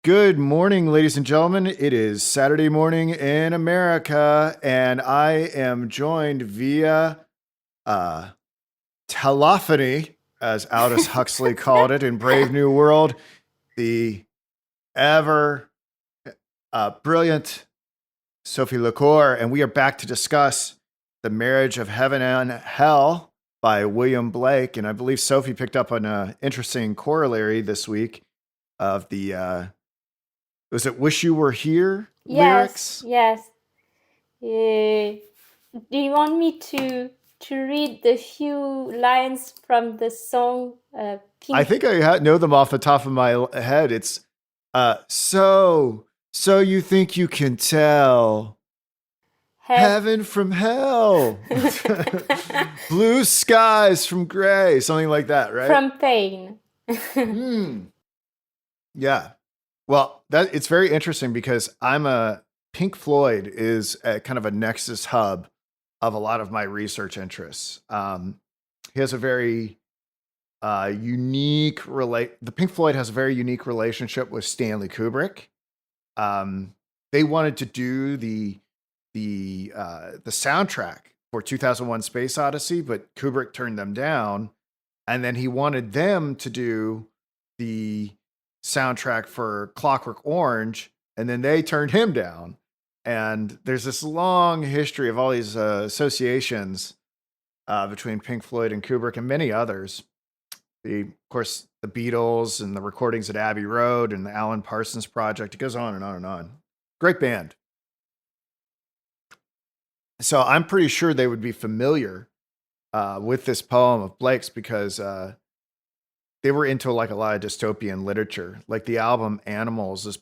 Good morning, ladies and gentlemen. It is Saturday morning in America, and I am joined via uh, telephony, as Aldous Huxley called it in Brave New World, the ever brilliant Sophie Le Corre, and we are back to discuss The Marriage of Heaven and Hell by William Blake. And I believe Sophie picked up on an interesting corollary this week of the was it "Wish You Were Here" Yes, lyrics? yes. Do you want me to read the few lines from the song I Pink? think I know them off the top of my head. It's so you think you can tell Have heaven from hell, blue skies from gray, something like that, right? from pain. Hmm. Yeah. Well, that it's very interesting because Pink Floyd is a kind of a nexus hub of a lot of my research interests. He has a very the Pink Floyd has a very unique relationship with Stanley Kubrick. They wanted to do the soundtrack for 2001 Space Odyssey, but Kubrick turned them down, and then he wanted them to do the soundtrack for Clockwork Orange, and then they turned him down. And there's this long history of all these associations between Pink Floyd and Kubrick and many others. Of course, the Beatles and the recordings at Abbey Road and the Alan Parsons Project. It goes on and on and on. Great band. So I'm pretty sure they would be familiar with this poem of Blake's because they were into like a lot of dystopian literature. Like the album Animals is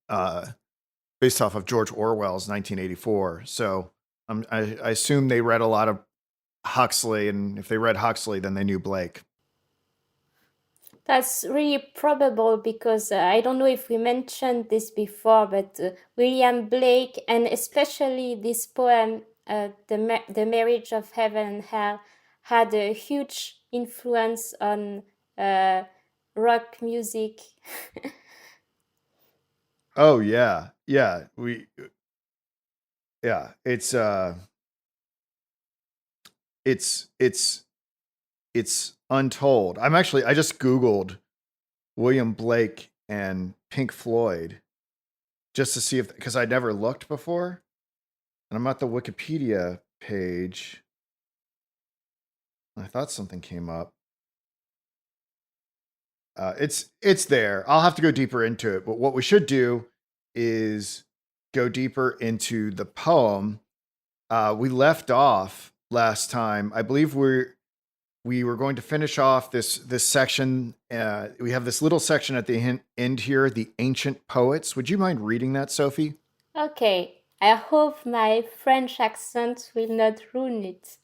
uh, based off of George Orwell's 1984. So I assume they read a lot of Huxley, and if they read Huxley, then they knew Blake. That's really probable because I don't know if we mentioned this before, but William Blake, and especially this poem, The Marriage of Heaven and Hell, had a huge influence on rock music. Oh yeah, yeah. It's it's untold. I just Googled William Blake and Pink Floyd just to see if, because I'd never looked before. And I'm at the Wikipedia page. I thought something came up. It's there. I'll have to go deeper into it. But what we should do is go deeper into the poem. We left off last time. I believe we were going to finish off this section. We have this little section at the end here, the ancient poets. Would you mind reading that, Sophie? Okay, I hope my French accent will not ruin it.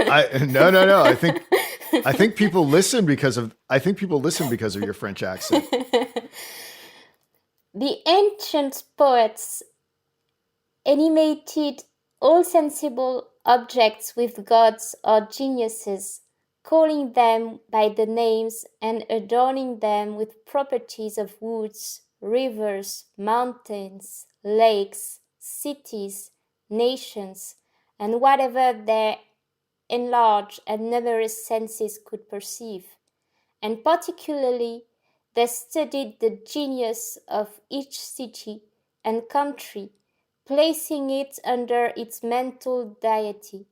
No. I think people listen because of your French accent. The ancient poets animated all sensible objects with gods or geniuses, calling them by the names and adorning them with properties of woods, rivers, mountains, lakes, cities, nations, and whatever their enlarged and numerous senses could perceive. And particularly, they studied the genius of each city and country, placing it under its mental deity,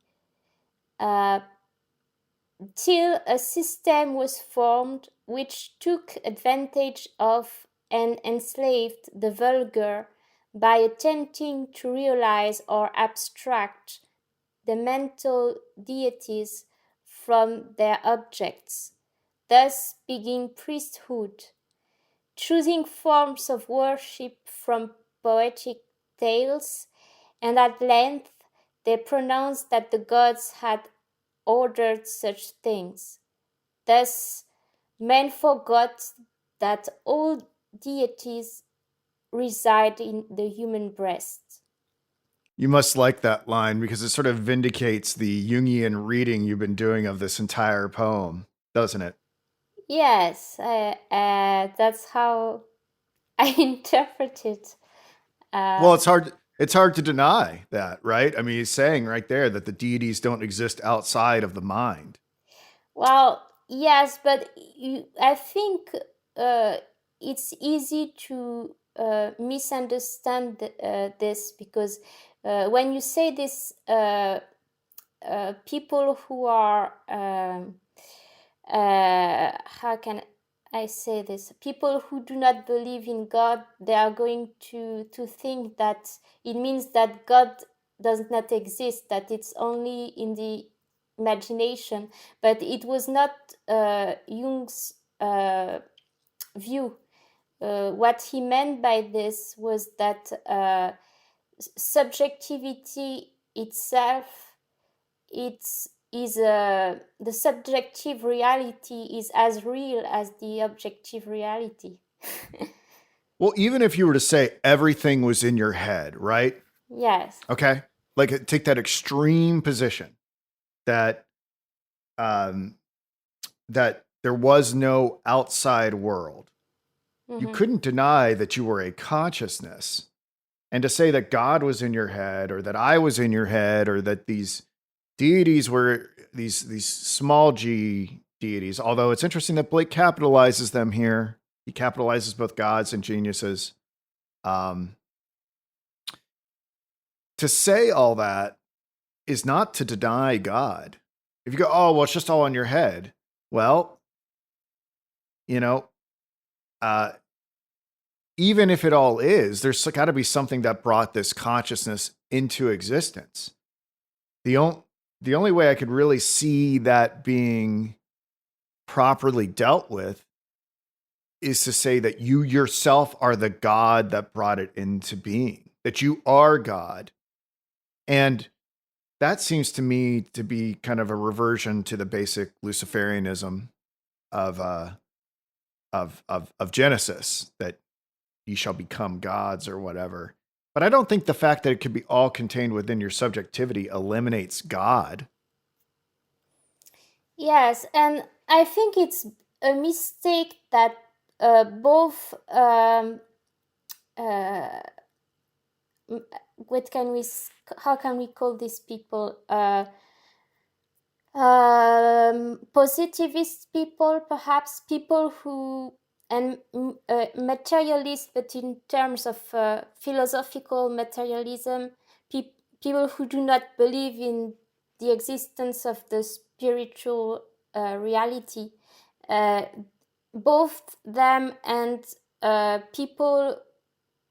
till a system was formed which took advantage of and enslaved the vulgar by attempting to realize or abstract the mental deities from their objects, thus being priesthood, choosing forms of worship from poetic tales, and at length they pronounced that the gods had ordered such things. Thus men forgot that all deities reside in the human breast. You must like that line because it sort of vindicates the Jungian reading you've been doing of this entire poem, doesn't it? Yes, that's how I interpret it. Well, it's hard to deny that, right? I mean, he's saying right there that the deities don't exist outside of the mind. Well, yes, but I think uh, it's easy to misunderstand this, because when you say this, people who are how can I say this? People who do not believe in God, they are going to think that it means that God does not exist, that it's only in the imagination. But it was not Jung's view. What he meant by this was that subjectivity itself, the subjective reality is as real as the objective reality. Well, even if you were to say everything was in your head, right? Yes. Okay. Like take that extreme position that um that there was no outside world. You Mm-hmm. couldn't deny that you were a consciousness. And to say that God was in your head, or that I was in your head, or that these deities were these small g deities, although it's interesting that Blake capitalizes them here. He capitalizes both gods and geniuses. Um, to say all that is not to deny God. If you go, oh, well, it's just all in your head. Well, you know, uh, even if it all is, there's got to be something that brought this consciousness into existence. The, the only way I could really see that being properly dealt with is to say that you yourself are the God that brought it into being, that you are God. And that seems to me to be kind of a reversion to the basic Luciferianism of of Genesis, that ye shall become gods or whatever. But I don't think the fact that it could be all contained within your subjectivity eliminates God. Yes, and I think it's a mistake that both uh, what can we how can we call these people, positivist people, perhaps people who, and materialist, but in terms of philosophical materialism, people who do not believe in the existence of the spiritual reality. uh, Both them and people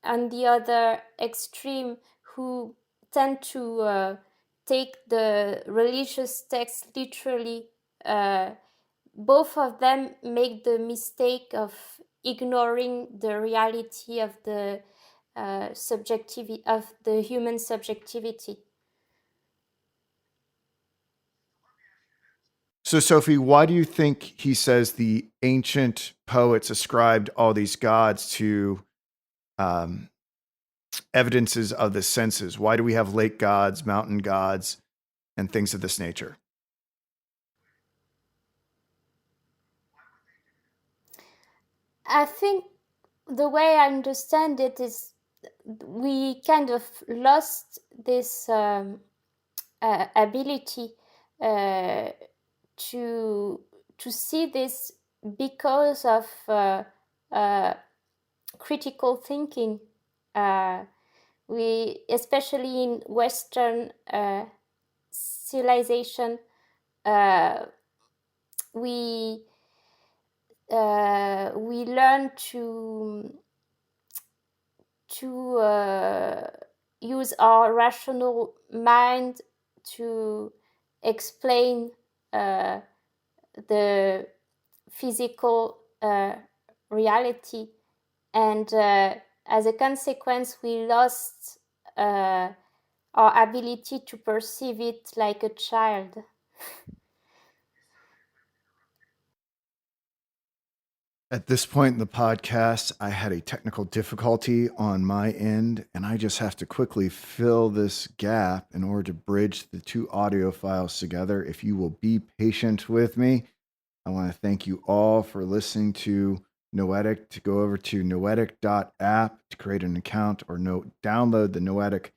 on the other extreme who tend to take the religious text literally, uh, both of them make the mistake of ignoring the reality of the subjectivity of the human subjectivity. So, Sophie, why do you think he says the ancient poets ascribed all these gods to um, evidences of the senses? Why do we have lake gods, mountain gods, and things of this nature? I think the way I understand it is we kind of lost this ability uh, to see this because of uh, critical thinking. We, especially in Western civilization, uh, we we learn to use our rational mind to explain the physical reality, and as a consequence we lost our ability to perceive it like a child. At this point in the podcast, I had a technical difficulty on my end, and I just have to quickly fill this gap in order to bridge the two audio files together. If you will be patient with me, I want to thank you all for listening to Noetic. To go over to noetic.app to create an account or download the Noetic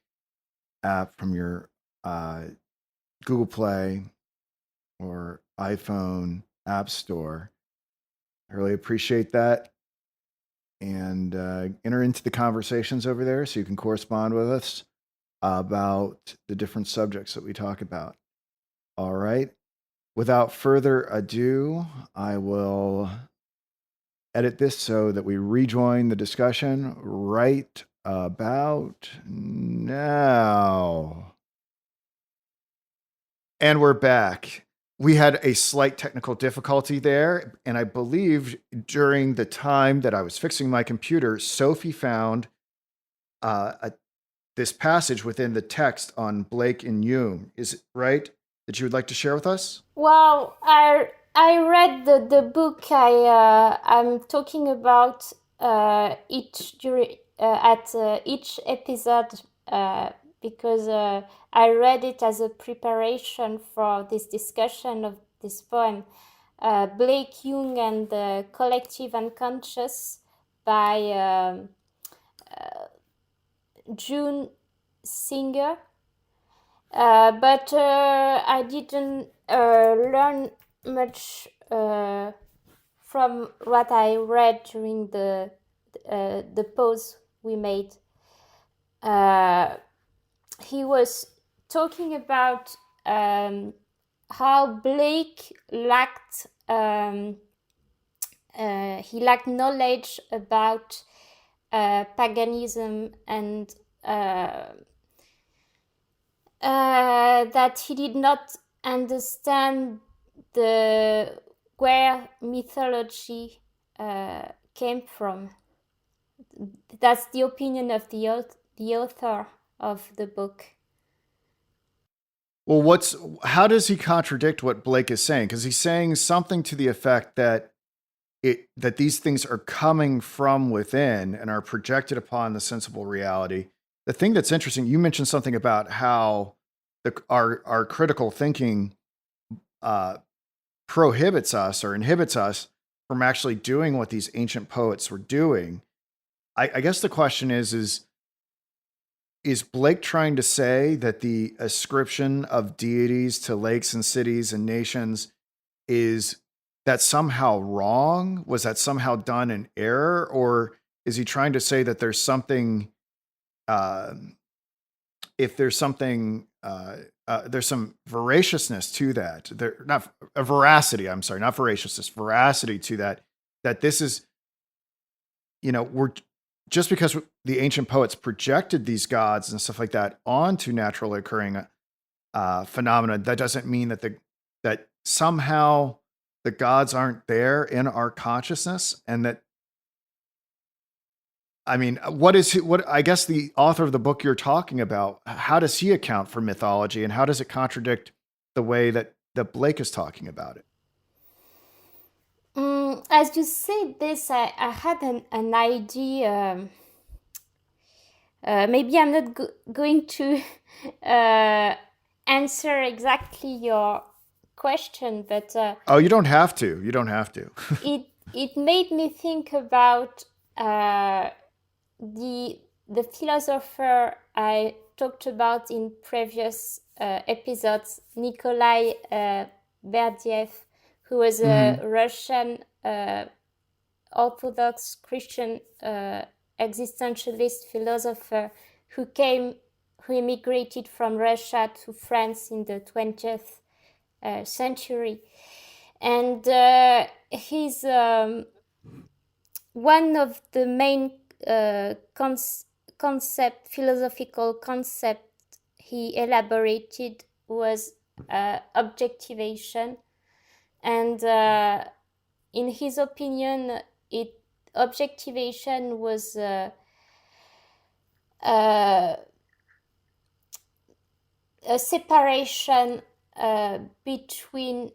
app from your Google Play or iPhone App Store. I really appreciate that. And enter into the conversations over there so you can correspond with us about the different subjects that we talk about. All right. Without further ado, I will edit this so that we rejoin the discussion right about now. And we're back. We had a slight technical difficulty there, and I believe during the time that I was fixing my computer, Sophie found this passage within the text on Blake and Hume. Is it right that you would like to share with us? Well, I read the book I'm talking about at each episode because I read it as a preparation for this discussion of this poem, Blake, Hume, and the Collective Unconscious by June Singer. But I didn't learn much from what I read during the pause we made. He was talking about how Blake lacked knowledge about paganism and that he did not understand where mythology came from. That's the opinion of the author of the book. Well, how does he contradict what Blake is saying? Because he's saying something to the effect that these things are coming from within and are projected upon the sensible reality. The thing that's interesting, you mentioned something about how our critical thinking prohibits us or inhibits us from actually doing what these ancient poets were doing. I guess the question is Blake trying to say that the ascription of deities to lakes and cities and nations is that somehow wrong? Was that somehow done in error? Or is he trying to say that there's something, if there's something, there's some voraciousness to that? Not voraciousness, veracity to that this is, we're just because the ancient poets projected these gods and stuff like that onto naturally occurring phenomena, that doesn't mean that somehow the gods aren't there in our consciousness, and that, I mean, what I guess the author of the book you're talking about, how does he account for mythology, and how does it contradict the way that Blake is talking about it? As you said this, I had an idea. Maybe I'm not going to answer exactly your question, but oh, you don't have to. You don't have to. it made me think about the philosopher I talked about in previous episodes, Nikolai Berdyaev, who was a Russian Orthodox Christian existentialist philosopher who immigrated from Russia to France in the 20th century. And he's one of the main philosophical concept he elaborated was objectivation. And in his opinion, objectivation was a separation between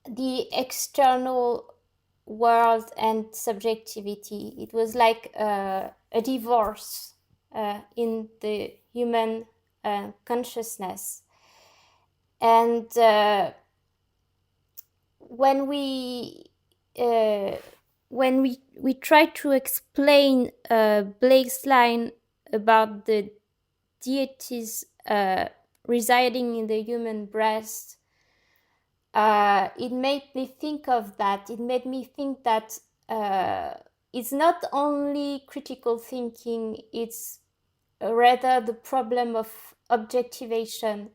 the external world and subjectivity. It was like a divorce in the human consciousness. And when we try to explain Blake's line about the deities residing in the human breast, it made me think of that. It made me think that it's not only critical thinking, it's rather the problem of objectivation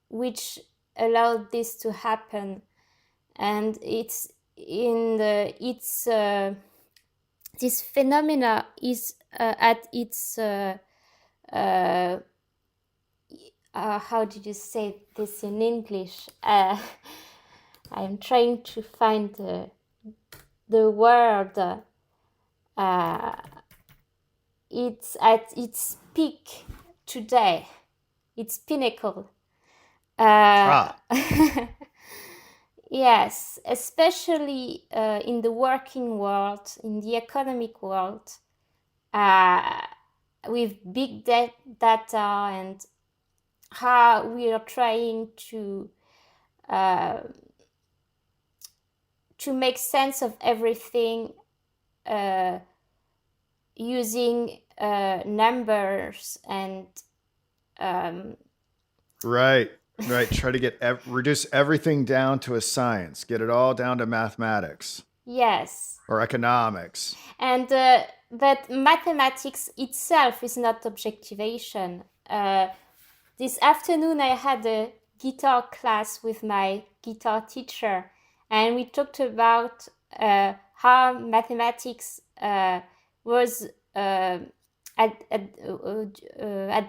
which allowed this to happen. And it's in the this phenomena is at its how did you say this in English? I'm trying to find the word. It's at its peak today. Its pinnacle. Yes, especially in the working world, in the economic world, with big data and how we are trying to make sense of everything using numbers and Right. Try to reduce everything down to a science. Get it all down to mathematics. Yes. Or economics. And that mathematics itself is not objectivation. This afternoon I had a guitar class with my guitar teacher, and we talked about how mathematics was at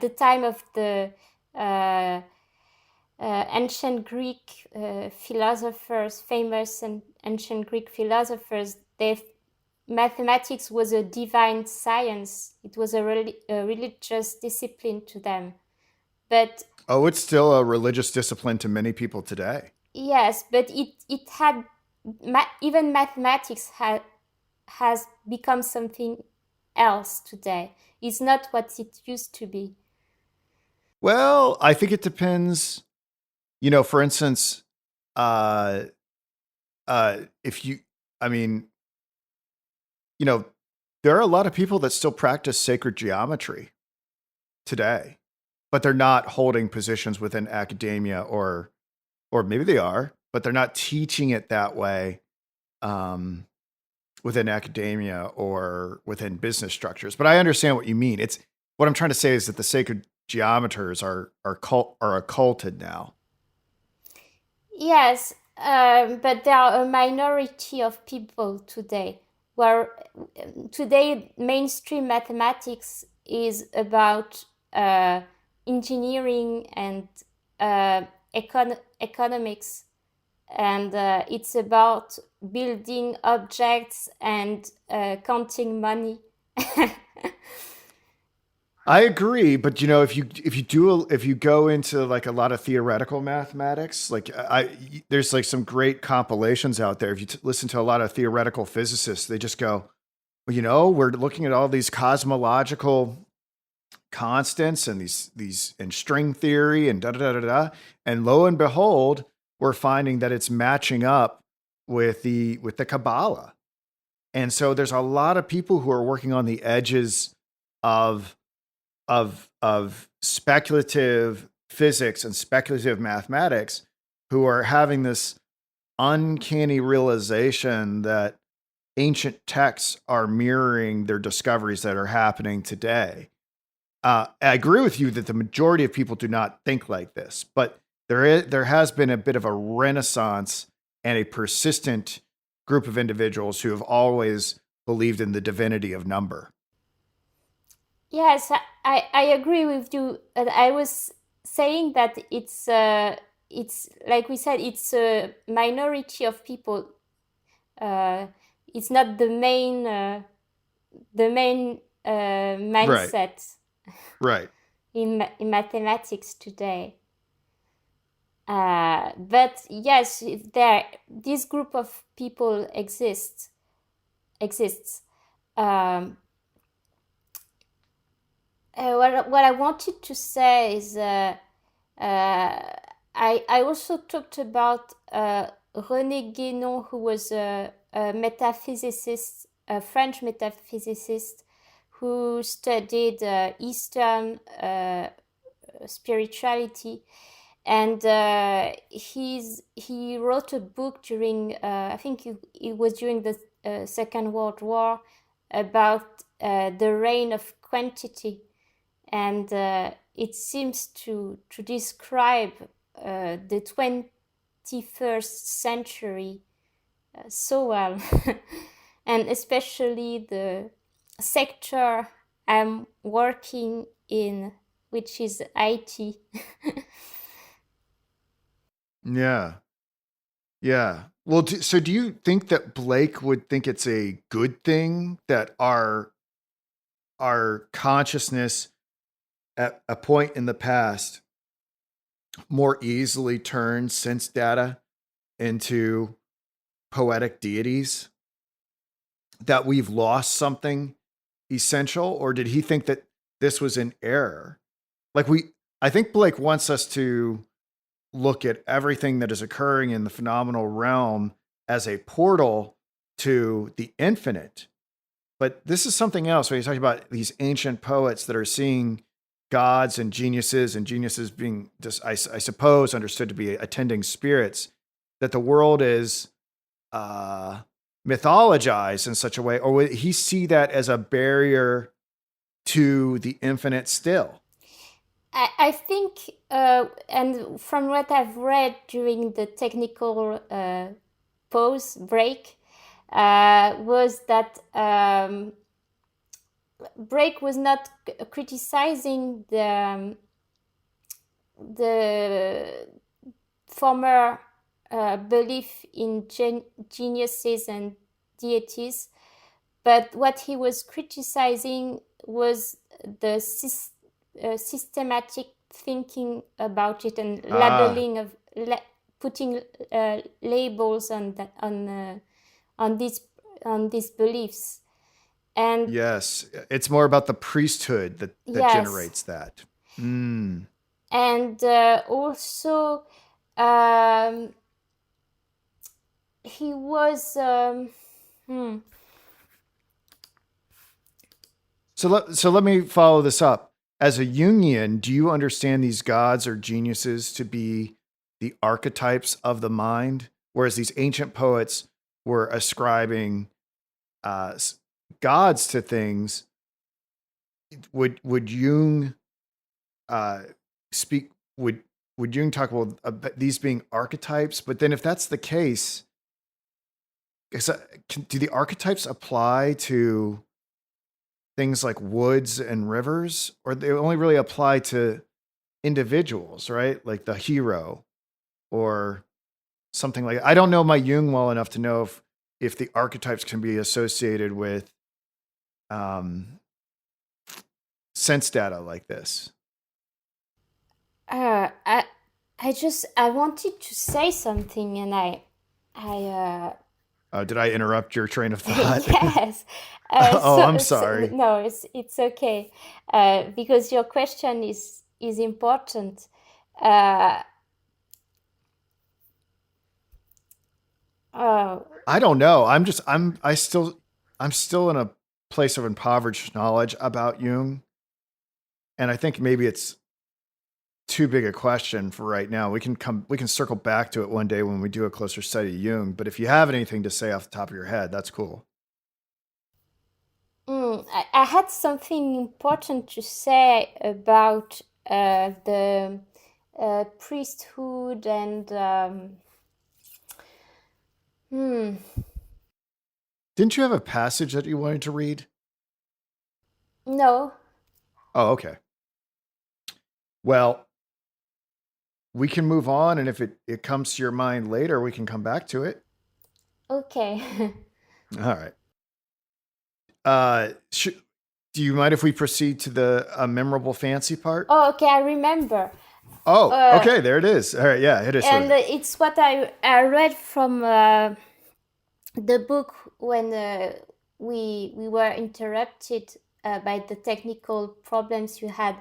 the time of the ancient Greek philosophers, famous and ancient Greek philosophers. Mathematics was a divine science. It was a religious discipline to them. But it's still a religious discipline to many people today. Yes, but it had even mathematics has become something else today. It's not what it used to be. Well, I think it depends. For instance, if you, there are a lot of people that still practice sacred geometry today, but they're not holding positions within academia, or maybe they are, but they're not teaching it that way within academia or within business structures. But I understand what you mean. What I'm trying to say is that the sacred geometers are occulted now. Yes, but there are a minority of people today where today mainstream mathematics is about engineering and economics, and it's about building objects and counting money. I agree, but if you go into like a lot of theoretical mathematics, like there's like some great compilations out there. If you listen to a lot of theoretical physicists, they just go, well, we're looking at all these cosmological constants and these and string theory and and lo and behold, we're finding that it's matching up with the Kabbalah. And so there's a lot of people who are working on the edges of speculative physics and speculative mathematics who are having this uncanny realization that ancient texts are mirroring their discoveries that are happening today. I agree with you that the majority of people do not think like this, but there has been a bit of a renaissance and a persistent group of individuals who have always believed in the divinity of number. Yes, I agree with you. I was saying that it's like we said, it's a minority of people. It's not the main mindset. Right. In mathematics today. But yes, this group of people exists. What I wanted to say is I also talked about René Guénon, who was a metaphysicist, a French metaphysicist, who studied Eastern spirituality, and he wrote a book during I think it was during the Second World War about the reign of quantity, and it seems to describe the 21st century so well, and especially the sector I'm working in, which is IT. Yeah. Yeah. Well, so do you think that Blake would think it's a good thing that our consciousness at a point in the past more easily turned sense data into poetic deities? That we've lost something essential? Or did he think that this was an error? I think Blake wants us to look at everything that is occurring in the phenomenal realm as a portal to the infinite. But this is something else. When he's talking about these ancient poets that are seeing gods and geniuses being just, I suppose, understood to be attending spirits, that the world is mythologized in such a way, or would he see that as a barrier to the infinite still? I think, and from what I've read during the technical pause break, was that Blake was not criticizing the former belief in geniuses and deities, but what he was criticizing was the systematic thinking about it and labeling of putting labels on these beliefs. And yes, it's more about the priesthood that yes, generates that. And also he was So let me follow this up. As a Jungian, do you understand these gods or geniuses to be the archetypes of the mind? Whereas these ancient poets were ascribing gods to things. Would Jung speak? Would Jung talk about these being archetypes? But then, if that's the case, do the archetypes apply to things like woods and rivers, or they only really apply to individuals, right? Like the hero or something like that? I don't know my Jung well enough to know if the archetypes can be associated with sense data like this. I wanted to say something, and did I interrupt your train of thought? Yes. I'm sorry. No, it's okay, because your question is important. I don't know. I'm still in a place of impoverished knowledge about Jung, and I think maybe it's too big a question for right now. We can circle back to it one day when we do a closer study of Jung. But if you have anything to say off the top of your head, that's cool. I had something important to say about the priesthood and Didn't you have a passage that you wanted to read? No. Oh, okay. Well, we can move on, and if it comes to your mind later, we can come back to it. Okay. All right. Do you mind if we proceed to the memorable fancy part? Oh, okay, I remember. Oh, okay, there it is. All right, yeah, hit us and with it. It's what I read from the book when we were interrupted by the technical problems you had.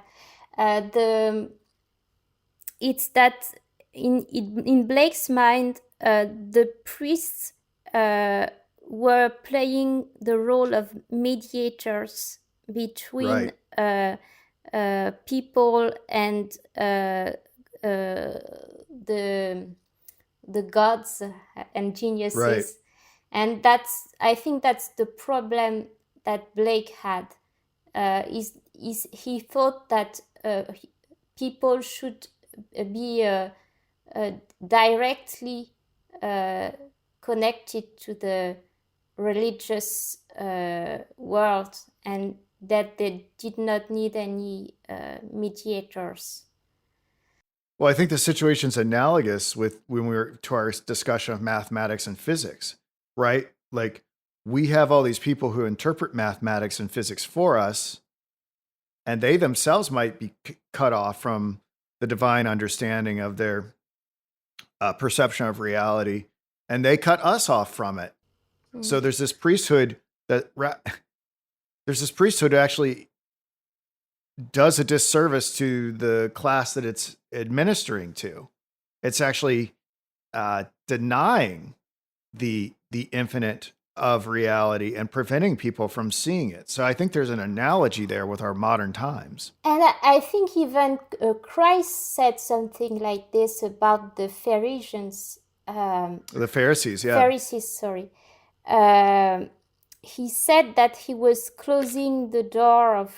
It's that in Blake's mind, the priests were playing the role of mediators between people and the gods and geniuses. Right. And I think that's the problem that Blake had. Is he thought that people should be directly connected to the religious world, and that they did not need any mediators. Well, I think the situation's analogous with when we were to our discussion of mathematics and physics, right? Like we have all these people who interpret mathematics and physics for us, and they themselves might be cut off from the divine understanding of their perception of reality, and they cut us off from it. So there's this priesthood that actually does a disservice to the class that it's administering to. It's actually denying the infinite of reality and preventing people from seeing it. So I think there's an analogy there with our modern times. And I think even Christ said something like this about the Pharisees. The Pharisees, yeah. Pharisees, sorry. He said that he was closing the door of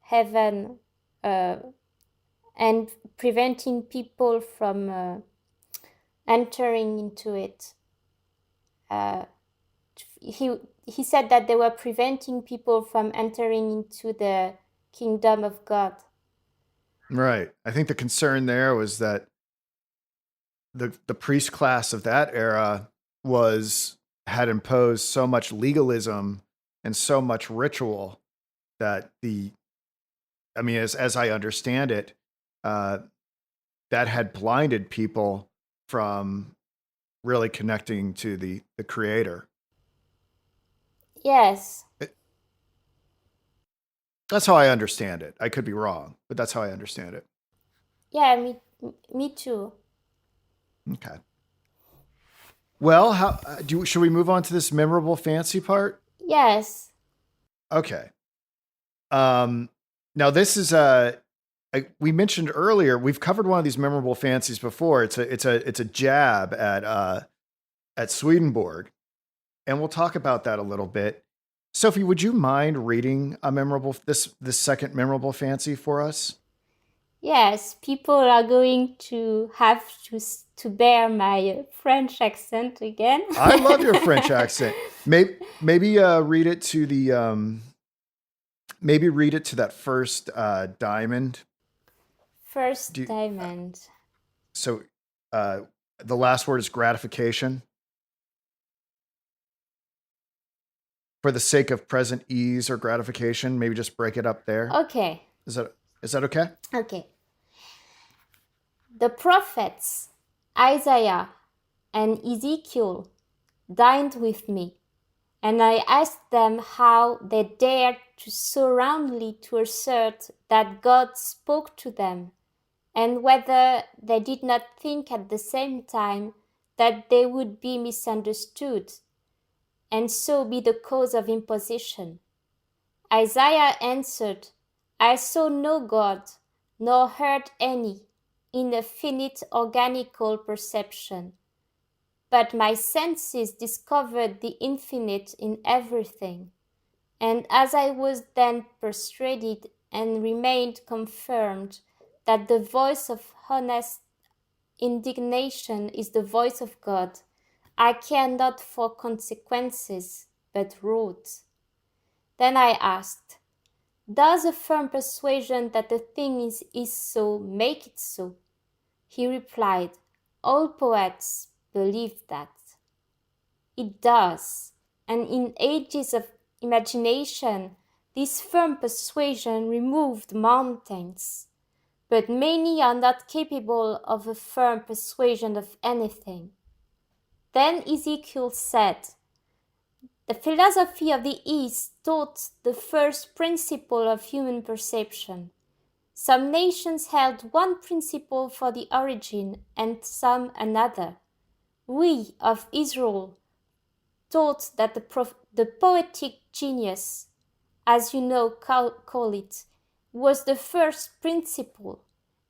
heaven and preventing people from entering into it. He said that they were preventing people from entering into the kingdom of God. Right. I think the concern there was that the priest class of that era had imposed so much legalism and so much ritual that as I understand it, that had blinded people from really connecting to the Creator. Yes. That's how I understand it. I could be wrong, but that's how I understand it. Yeah, me too. Okay. Well, should we move on to this memorable fancy part? Yes. Okay. Now this is we mentioned earlier, we've covered one of these memorable fancies before. It's a jab at Swedenborg, and we'll talk about that a little bit. Sophie, would you mind reading this second memorable fancy for us? Yes, people are going to have to bear my French accent again. I love your French accent. Maybe read it to the maybe read it to that first diamond. First diamond. So the last word is gratification. For the sake of present ease or gratification, maybe just break it up there. Okay. Is that okay? Okay. The prophets Isaiah and Ezekiel dined with me, and I asked them how they dared to so roundly to assert that God spoke to them, and whether they did not think at the same time that they would be misunderstood, and so be the cause of imposition. Isaiah answered, I saw no God, nor heard any, in a finite organical perception. But my senses discovered the infinite in everything. And as I was then persuaded and remained confirmed that the voice of honest indignation is the voice of God, I cared not for consequences, but wrote. Then I asked, does a firm persuasion that the thing is so make it so? He replied, all poets believe that. It does, and in ages of imagination, this firm persuasion removed mountains, but many are not capable of a firm persuasion of anything. Then Ezekiel said, the philosophy of the East taught the first principle of human perception. Some nations held one principle for the origin and some another. We of Israel taught that the poetic genius, as you know call it, was the first principle,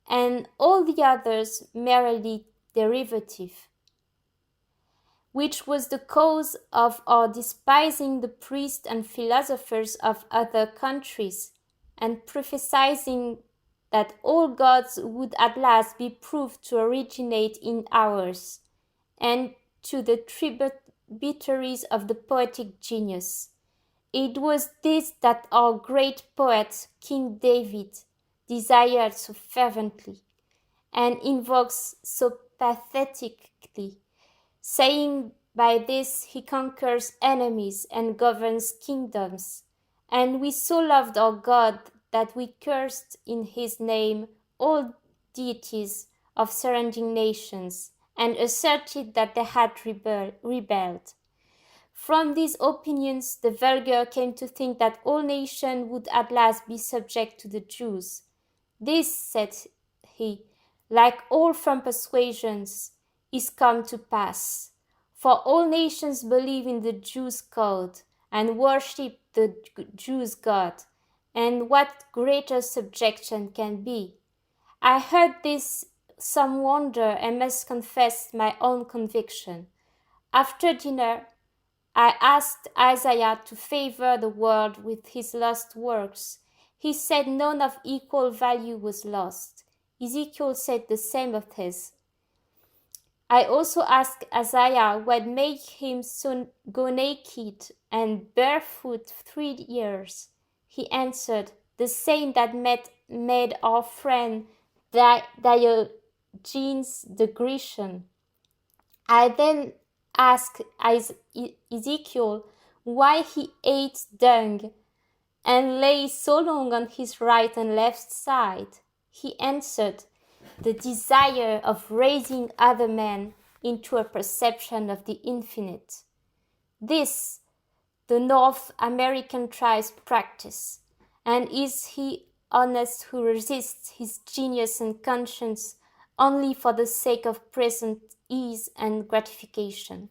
and all the others merely derivative, which was the cause of our despising the priests and philosophers of other countries, and prophesying that all gods would at last be proved to originate in ours, and to the tributaries of the poetic genius. It was this that our great poet, King David, desired so fervently, and invokes so pathetically, saying by this he conquers enemies and governs kingdoms. And we so loved our God that we cursed in his name all deities of surrounding nations, and asserted that they had rebelled. From these opinions, the vulgar came to think that all nations would at last be subject to the Jews. This, said he, like all firm persuasions, is come to pass. For all nations believe in the Jews' code and worship the Jews' God, and what greater subjection can be? I heard this some wonder and must confess my own conviction. After dinner, I asked Isaiah to favor the world with his lost works. He said none of equal value was lost. Ezekiel said the same of his. I also asked Isaiah what made him so go naked and barefoot 3 years. He answered, the same that made our friend Diogenes the Grecian. I then asked Ezekiel why he ate dung and lay so long on his right and left side. He answered, the desire of raising other men into a perception of the infinite. This the North American tribes practice, and is he honest who resists his genius and conscience only for the sake of present ease and gratification?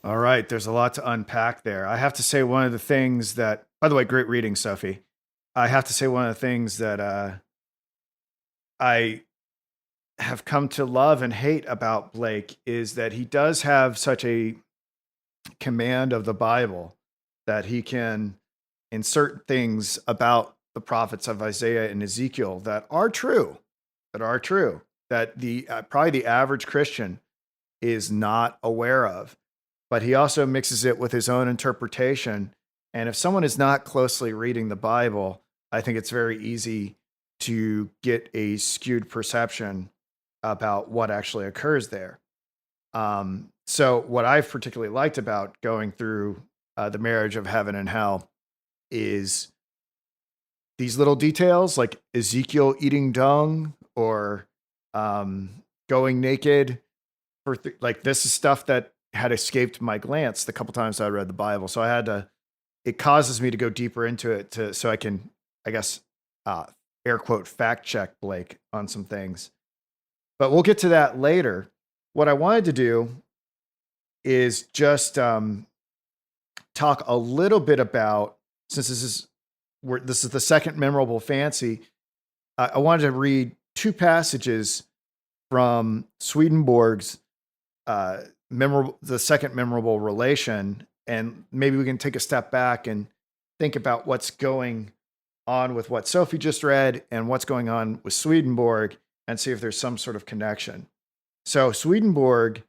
All right, there's a lot to unpack there. I have to say one of the things that, by the way, great reading, Sophie. I have to say one of the things that I have come to love and hate about Blake is that he does have such a command of the Bible that he can insert things about the prophets of Isaiah and Ezekiel that are true, that the probably the average Christian is not aware of. But he also mixes it with his own interpretation. And if someone is not closely reading the Bible, I think it's very easy to get a skewed perception about what actually occurs there. So what I've particularly liked about going through the marriage of heaven and hell is these little details like Ezekiel eating dung or going naked. Like this is stuff that had escaped my glance the couple times I read the Bible. So I had to, it causes me to go deeper into it so I can, I guess, air quote, fact check Blake on some things. But we'll get to that later. What I wanted to do is just talk a little bit about, since this is the second memorable fancy, I wanted to read two passages from Swedenborg's the second memorable relation, and maybe we can take a step back and think about what's going on with what Sophie just read and what's going on with Swedenborg and see if there's some sort of connection. So Swedenborg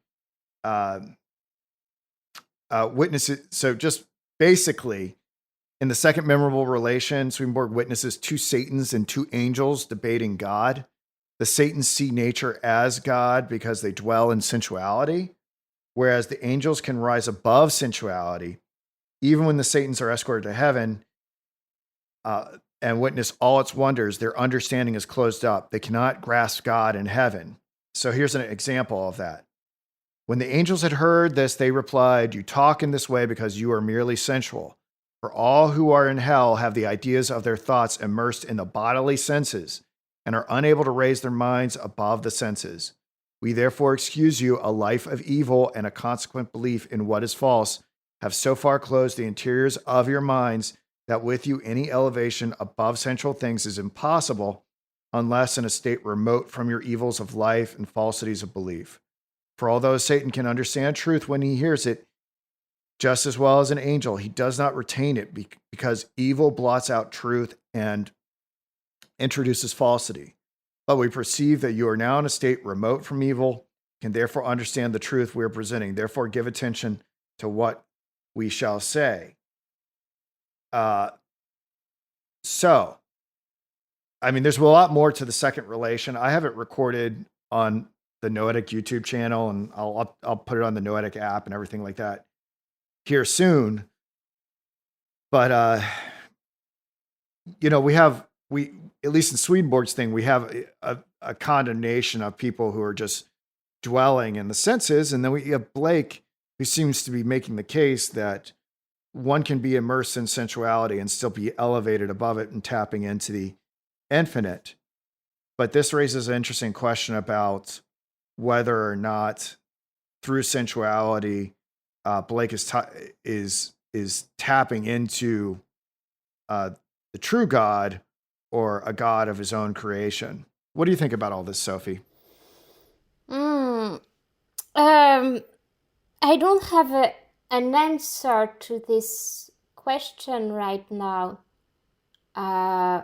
witnesses, so just basically in the second memorable relation, Swedenborg witnesses two Satans and two angels debating God. The Satans see nature as God because they dwell in sensuality, whereas the angels can rise above sensuality. Even when the Satans are escorted to heaven and witness all its wonders, their understanding is closed up. They cannot grasp God in heaven. So here's an example of that. When the angels had heard this, they replied, "You talk in this way because you are merely sensual. For all who are in hell have the ideas of their thoughts immersed in the bodily senses and are unable to raise their minds above the senses. We therefore excuse you a life of evil and a consequent belief in what is false, have so far closed the interiors of your minds that with you any elevation above sensual things is impossible unless in a state remote from your evils of life and falsities of belief. For although Satan can understand truth when he hears it, just as well as an angel, he does not retain it because evil blots out truth and introduces falsity. But we perceive that you are now in a state remote from evil, can therefore understand the truth we are presenting. Therefore, give attention to what we shall say. So, I mean, there's a lot more to the second relation. I have it recorded on the Noetic YouTube channel, and I'll put it on the Noetic app and everything like that here soon. But we at least in Swedenborg's thing, we have a condemnation of people who are just dwelling in the senses, and then we have Blake, who seems to be making the case that one can be immersed in sensuality and still be elevated above it and tapping into the infinite. But this raises an interesting question about whether or not through sensuality, Blake is tapping into the true God or a God of his own creation. What do you think about all this, Sophie? I don't have an answer to this question right now. I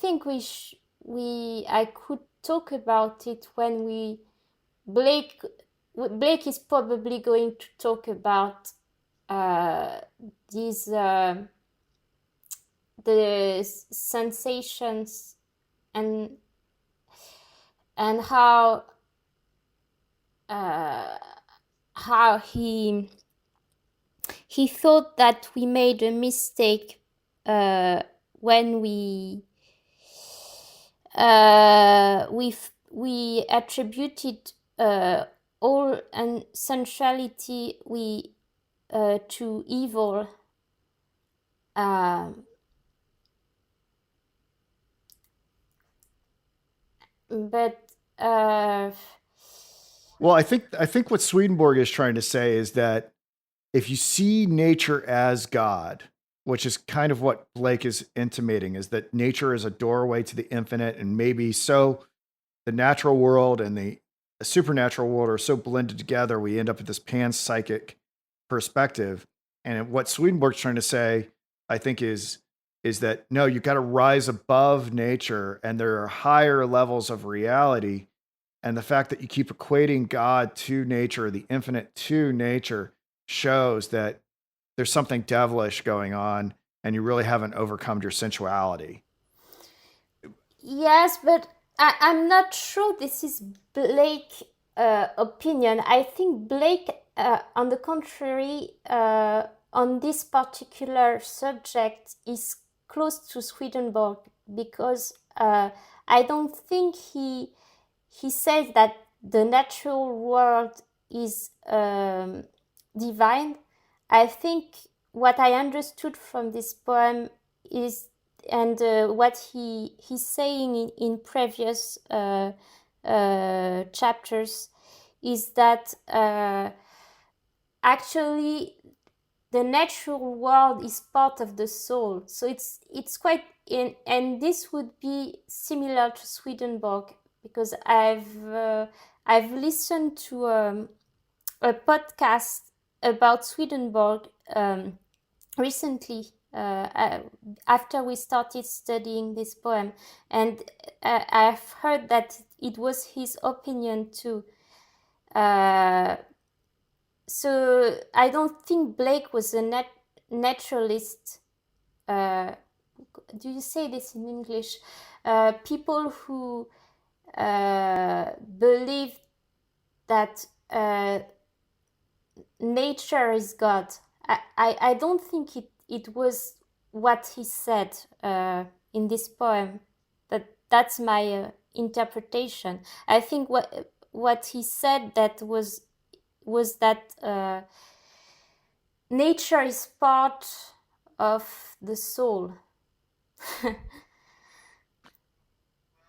think I could talk about it when Blake is probably going to talk about the sensations and how he thought that we made a mistake when we attributed all and sensuality to evil. Well, I think what Swedenborg is trying to say is that if you see nature as God, which is kind of what Blake is intimating, is that nature is a doorway to the infinite, and maybe so the natural world and the supernatural world are so blended together, we end up with this panpsychic perspective. And what Swedenborg's trying to say, I think, is that no, you've got to rise above nature, and there are higher levels of reality. And the fact that you keep equating God to nature, the infinite to nature, shows that there's something devilish going on, and you really haven't overcome your sensuality. Yes, but I'm not sure this is Blake's opinion. I think Blake, on the contrary, on this particular subject, is close to Swedenborg, because I don't think he says that the natural world is divine. I think what I understood from this poem is, and what he's saying in previous chapters, is that actually the natural world is part of the soul. So it's quite in, and this would be similar to Swedenborg, because I've listened to a podcast about Swedenborg recently, after we started studying this poem, and I've heard that it was his opinion too. So I don't think Blake was a naturalist. Do you say this in English? People who believe that nature is God. I don't think it was what he said in this poem. That's my interpretation. I think what he said that was that nature is part of the soul.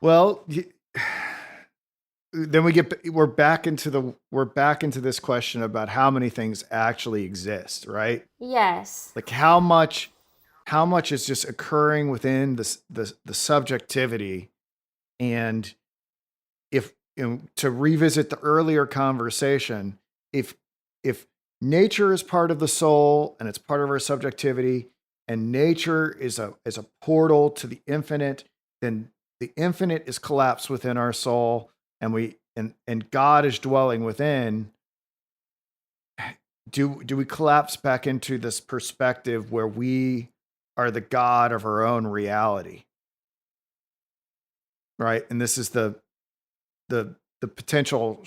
Well, then we're back into this question about how many things actually exist, right? Yes. Like how much is just occurring within the subjectivity. And if, to revisit the earlier conversation, if nature is part of the soul and it's part of our subjectivity, and nature is a portal to the infinite, then the infinite is collapsed within our soul, and God is dwelling within. Do we collapse back into this perspective where we are the God of our own reality? Right? And this is the potential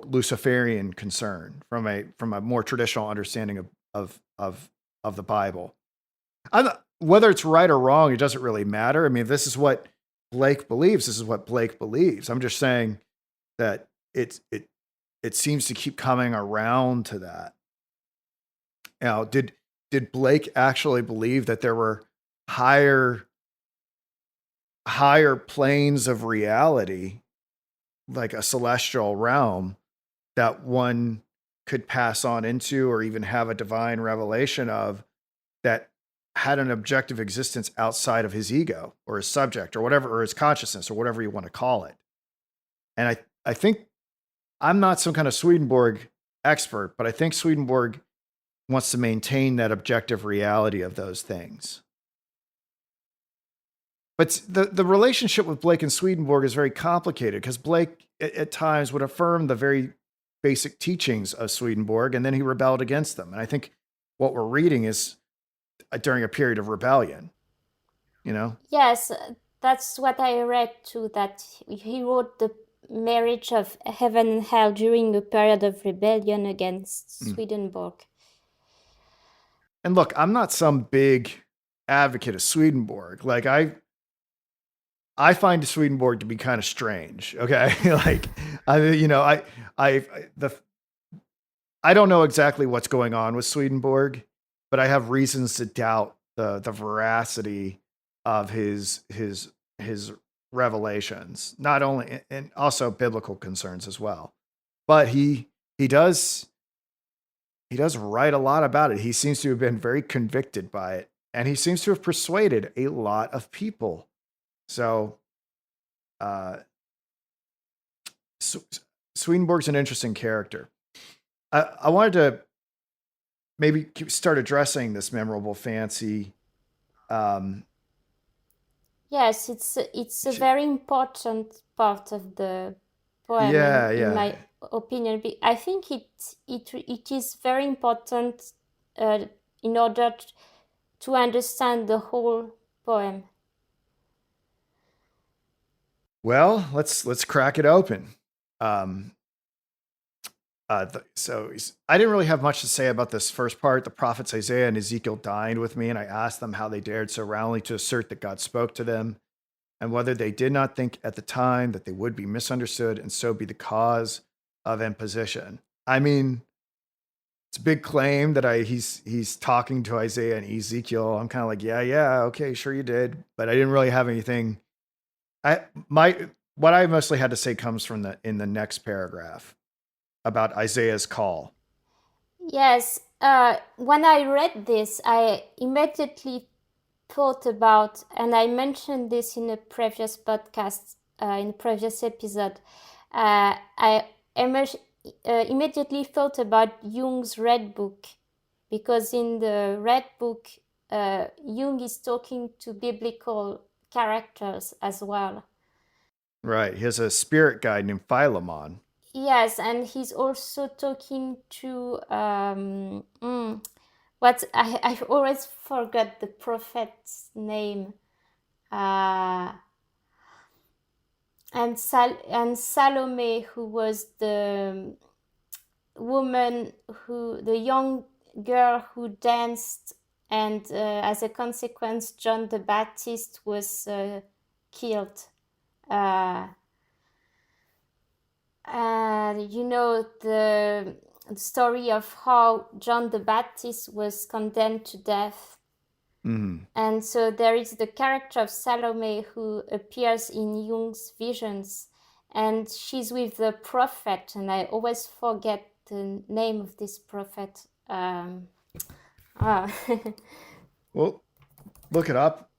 Luciferian concern from a more traditional understanding of the Bible. Whether it's right or wrong, it doesn't really matter. I mean, if this is what Blake believes, this is what Blake believes. I'm just saying that it seems to keep coming around to that. Now, did Blake actually believe that there were higher planes of reality, like a celestial realm, that one could pass on into or even have a divine revelation of, that had an objective existence outside of his ego or his subject or whatever, or his consciousness or whatever you want to call it? And I think, I'm not some kind of Swedenborg expert, but I think Swedenborg wants to maintain that objective reality of those things. But the relationship with Blake and Swedenborg is very complicated, because Blake at times would affirm the very basic teachings of Swedenborg, and then he rebelled against them. And I think what we're reading is during a period of rebellion, Yes, that's what I read too, that he wrote the marriage of heaven and hell during a period of rebellion against Swedenborg. And look, I'm not some big advocate of Swedenborg. Like I find Swedenborg to be kind of strange. Okay. Like, I don't know exactly what's going on with Swedenborg, but I have reasons to doubt the veracity of his revelations, not only, and also biblical concerns as well. But he does write a lot about it. He seems to have been very convicted by it, and he seems to have persuaded a lot of people. So, Swedenborg's an interesting character. I wanted to maybe start addressing this memorable fancy. Yes, it's a very important part of the poem, in my opinion. I think it is very important in order to understand the whole poem. Well, let's crack it open. So I didn't really have much to say about this first part. The prophets Isaiah and Ezekiel dined with me, and I asked them how they dared so roundly to assert that God spoke to them, and whether they did not think at the time that they would be misunderstood and so be the cause of imposition. I mean, it's a big claim that he's talking to Isaiah and Ezekiel. I'm kind of like, yeah, okay, sure you did, but I didn't really have anything. What I mostly had to say comes from in the next paragraph about Isaiah's call. Yes, when I read this, I immediately thought about, and I mentioned this in a previous podcast, in a previous episode, I immediately thought about Jung's Red Book, because in the Red Book, Jung is talking to biblical characters as well. Right. He has a spirit guide named Philemon. Yes, and he's also talking to what I always forgot the prophet's name. And Salome, who was the young girl who danced, and as a consequence, John the Baptist was killed. The story of how John the Baptist was condemned to death. Mm-hmm. And so there is the character of Salome who appears in Jung's visions. and she's with the prophet, and I always forget the name of this prophet. Ah. Well, look it up.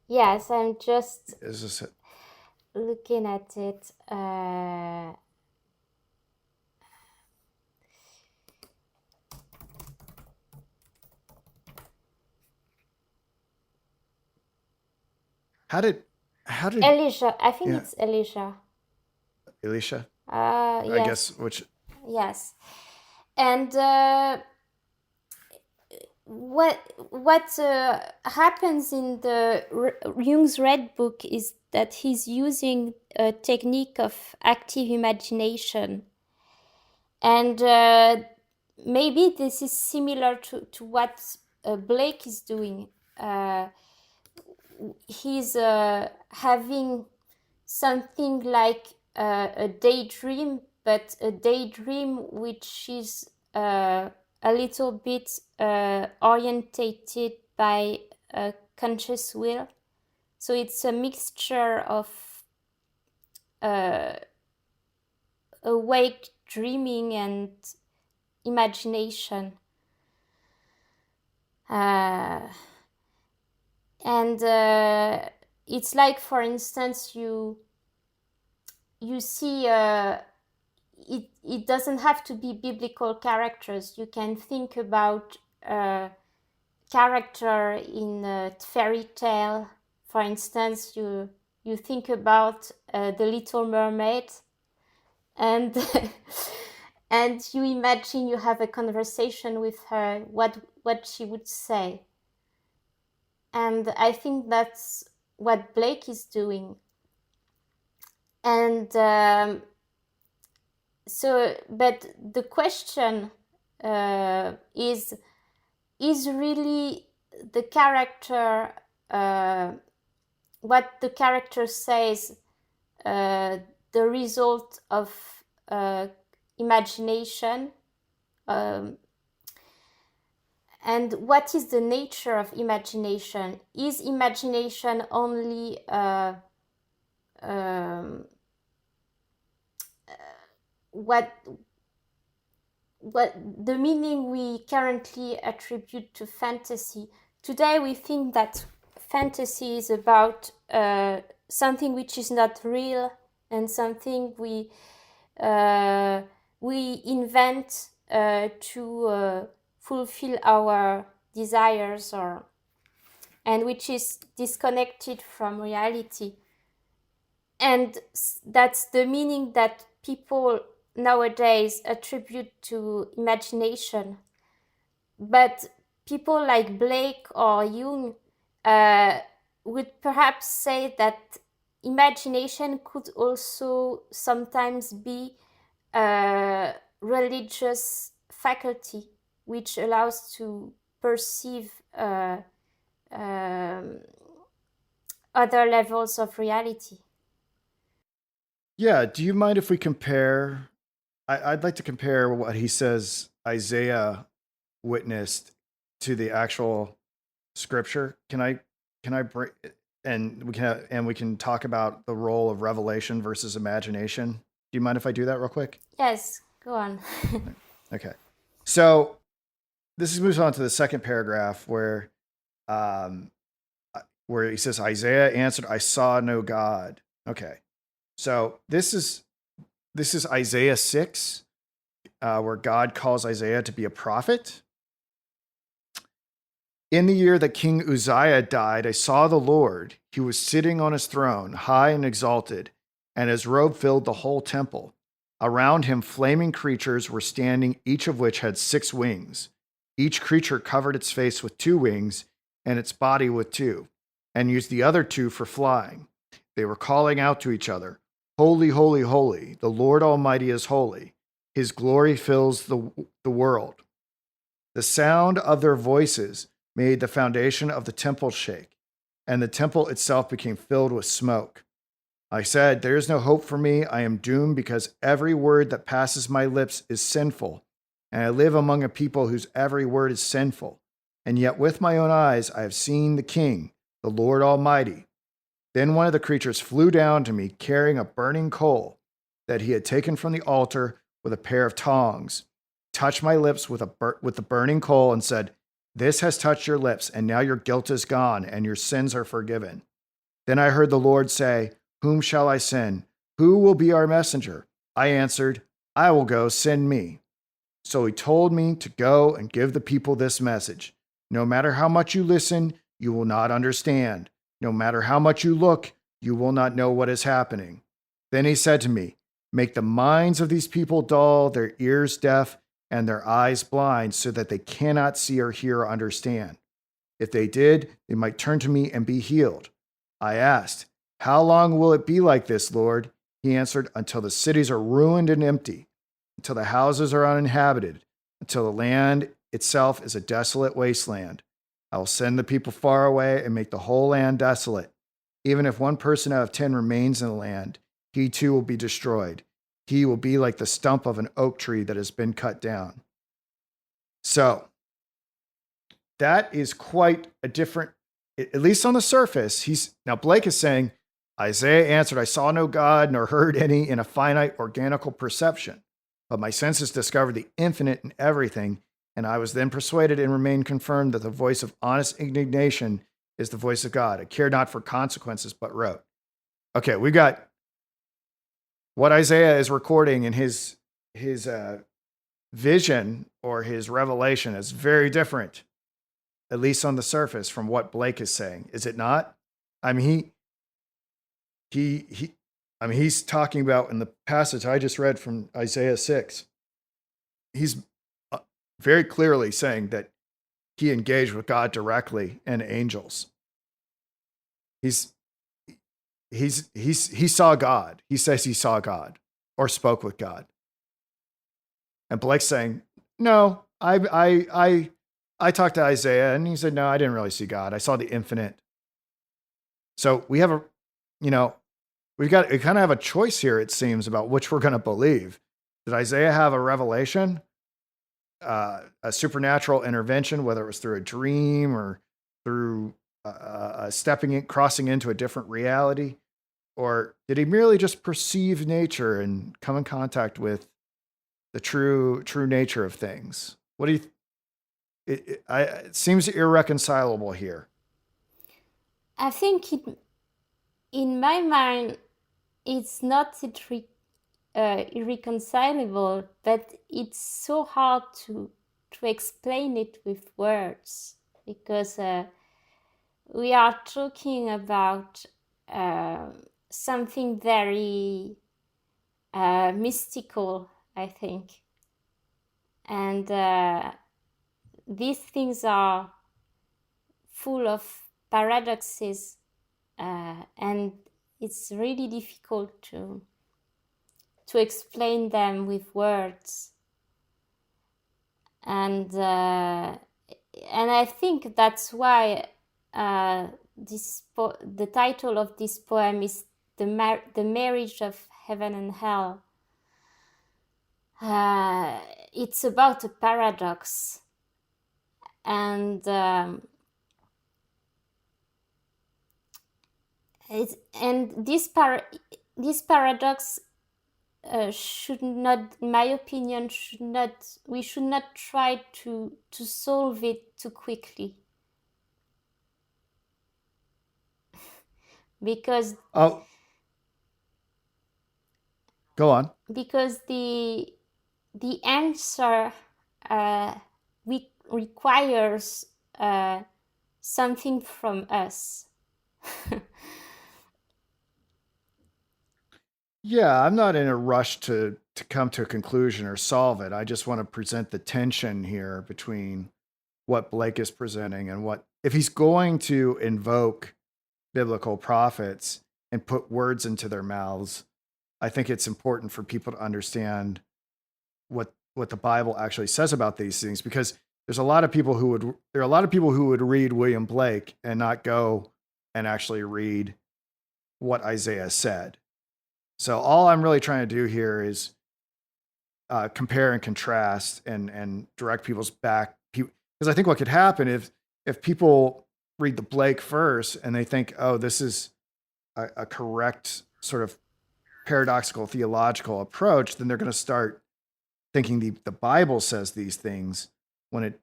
Yes, I'm just Is this it? looking at it. How did Elisha. I think yeah, it's Elisha. Elisha? I Yes, guess which yes. And what happens in the Jung's Red Book is that he's using a technique of active imagination, and maybe this is similar to what Blake is doing. He's having something like a daydream, but a daydream which is a little bit orientated by a conscious will. So it's a mixture of awake dreaming and imagination. And it's like, for instance, you see it doesn't have to be biblical characters. You can think about a character in a fairy tale. For instance, you think about the Little Mermaid, and and you imagine you have a conversation with her, what she would say. And I think that's what Blake is doing. And so, but the question is really the character, what the character says, the result of imagination, and what is the nature of imagination? Is imagination only what the meaning we currently attribute to fantasy? Today we think that fantasy is about something which is not real, and something we invent to fulfill our desires, and which is disconnected from reality. And that's the meaning that people nowadays attribute to imagination. But people like Blake or Jung would perhaps say that imagination could also sometimes be a religious faculty which allows to perceive other levels of reality. Yeah, do you mind if we compare? I'd like to compare what he says Isaiah witnessed to the actual scripture. Can I bring and we can talk about the role of revelation versus imagination? Do you mind if I do that real quick? Yes, go on. Okay. So this moves on to the second paragraph where he says, Isaiah answered, I saw no God. Okay. So this is Isaiah 6, where God calls Isaiah to be a prophet. In the year that King Uzziah died, I saw the Lord. He was sitting on his throne, high and exalted, and his robe filled the whole temple. Around him, flaming creatures were standing, each of which had 6 wings. Each creature covered its face with 2 wings, and its body with 2, and used the other 2 for flying. They were calling out to each other, Holy, holy, holy, the Lord Almighty is holy. His glory fills the world. The sound of their voices made the foundation of the temple shake, and the temple itself became filled with smoke. I said, there is no hope for me. I am doomed because every word that passes my lips is sinful, and I live among a people whose every word is sinful. And yet with my own eyes I have seen the King, the Lord Almighty. Then one of the creatures flew down to me, carrying a burning coal that he had taken from the altar with a pair of tongs, touched my lips with the burning coal, and said, "This has touched your lips, and now your guilt is gone, and your sins are forgiven." Then I heard the Lord say, "Whom shall I send? Who will be our messenger?" I answered, "I will go, send me." So he told me to go and give the people this message. No matter how much you listen, you will not understand. No matter how much you look, you will not know what is happening. Then he said to me, "Make the minds of these people dull, their ears deaf, and their eyes blind, so that they cannot see or hear or understand. If they did, they might turn to me and be healed." I asked, "How long will it be like this, Lord?" He answered, "Until the cities are ruined and empty, until the houses are uninhabited, until the land itself is a desolate wasteland. I will send the people far away and make the whole land desolate. Even if one person out of 10 remains in the land, he too will be destroyed. He will be like the stump of an oak tree that has been cut down." So that is quite a different, at least on the surface. Now Blake is saying, Isaiah answered, "I saw no God nor heard any in a finite organical perception, but my senses discovered the infinite in everything, and I was then persuaded and remained confirmed that the voice of honest indignation is the voice of God. I cared not for consequences, but wrote." Okay, we got what Isaiah is recording in his vision or his revelation is very different, at least on the surface, from what Blake is saying. Is it not? I mean, he's talking about in the passage I just read from Isaiah 6. He's very clearly saying that he engaged with God directly and angels. He saw God. He says he saw God or spoke with God. And Blake's saying, "No, I talked to Isaiah and he said, no, I didn't really see God. I saw the infinite." So we have we kind of have a choice here, it seems, about which we're going to believe. Did Isaiah have a revelation, a supernatural intervention, whether it was through a dream or through crossing into a different reality? Or did he merely just perceive nature and come in contact with the true nature of things? What do you? It seems irreconcilable here. I think in my mind, it's not irreconcilable, but it's so hard to explain it with words, because we are talking about something very mystical, I think. And these things are full of paradoxes, and it's really difficult to explain them with words. And I think that's why the title of this poem is the marriage of heaven and hell. It's about a paradox, and this paradox should not, in my opinion, we should not try to solve it too quickly, because go on. Because the answer requires something from us. Yeah, I'm not in a rush to come to a conclusion or solve it. I just want to present the tension here between what Blake is presenting and what, if he's going to invoke biblical prophets and put words into their mouths, I think it's important for people to understand what the Bible actually says about these things, because there are a lot of people who would read William Blake and not go and actually read what Isaiah said. So all I'm really trying to do here is compare and contrast and direct people's back, because I think what could happen if people read the Blake first and they think, oh, this is a correct sort of paradoxical theological approach, then they're going to start thinking the Bible says these things when it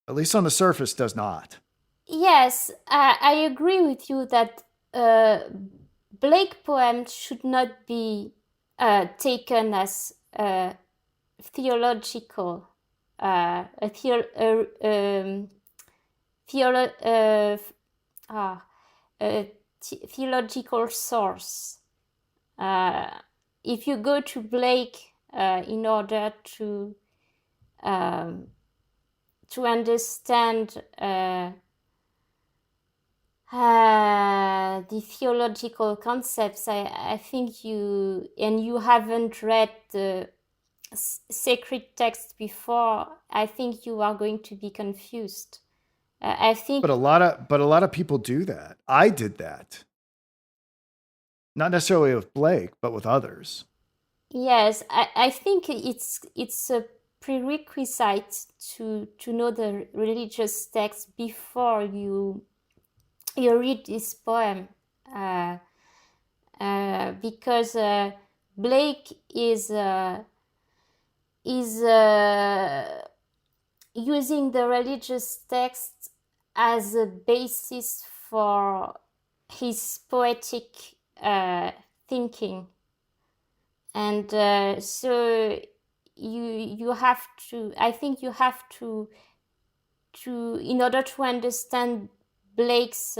at least on the surface does not. Yes, I agree with you that Blake poems should not be taken as theological, a theological source. If you go to Blake in order to understand the theological concepts, I think you haven't read the sacred text before, I think you are going to be confused. I think, But a lot of people do that. I did that. Not necessarily with Blake, but with others. yes, I think it's a prerequisite to know the religious text before you read this poem, because Blake is using the religious text as a basis for his poetic thinking, and so you have to. I think you have to in order to understand Blake's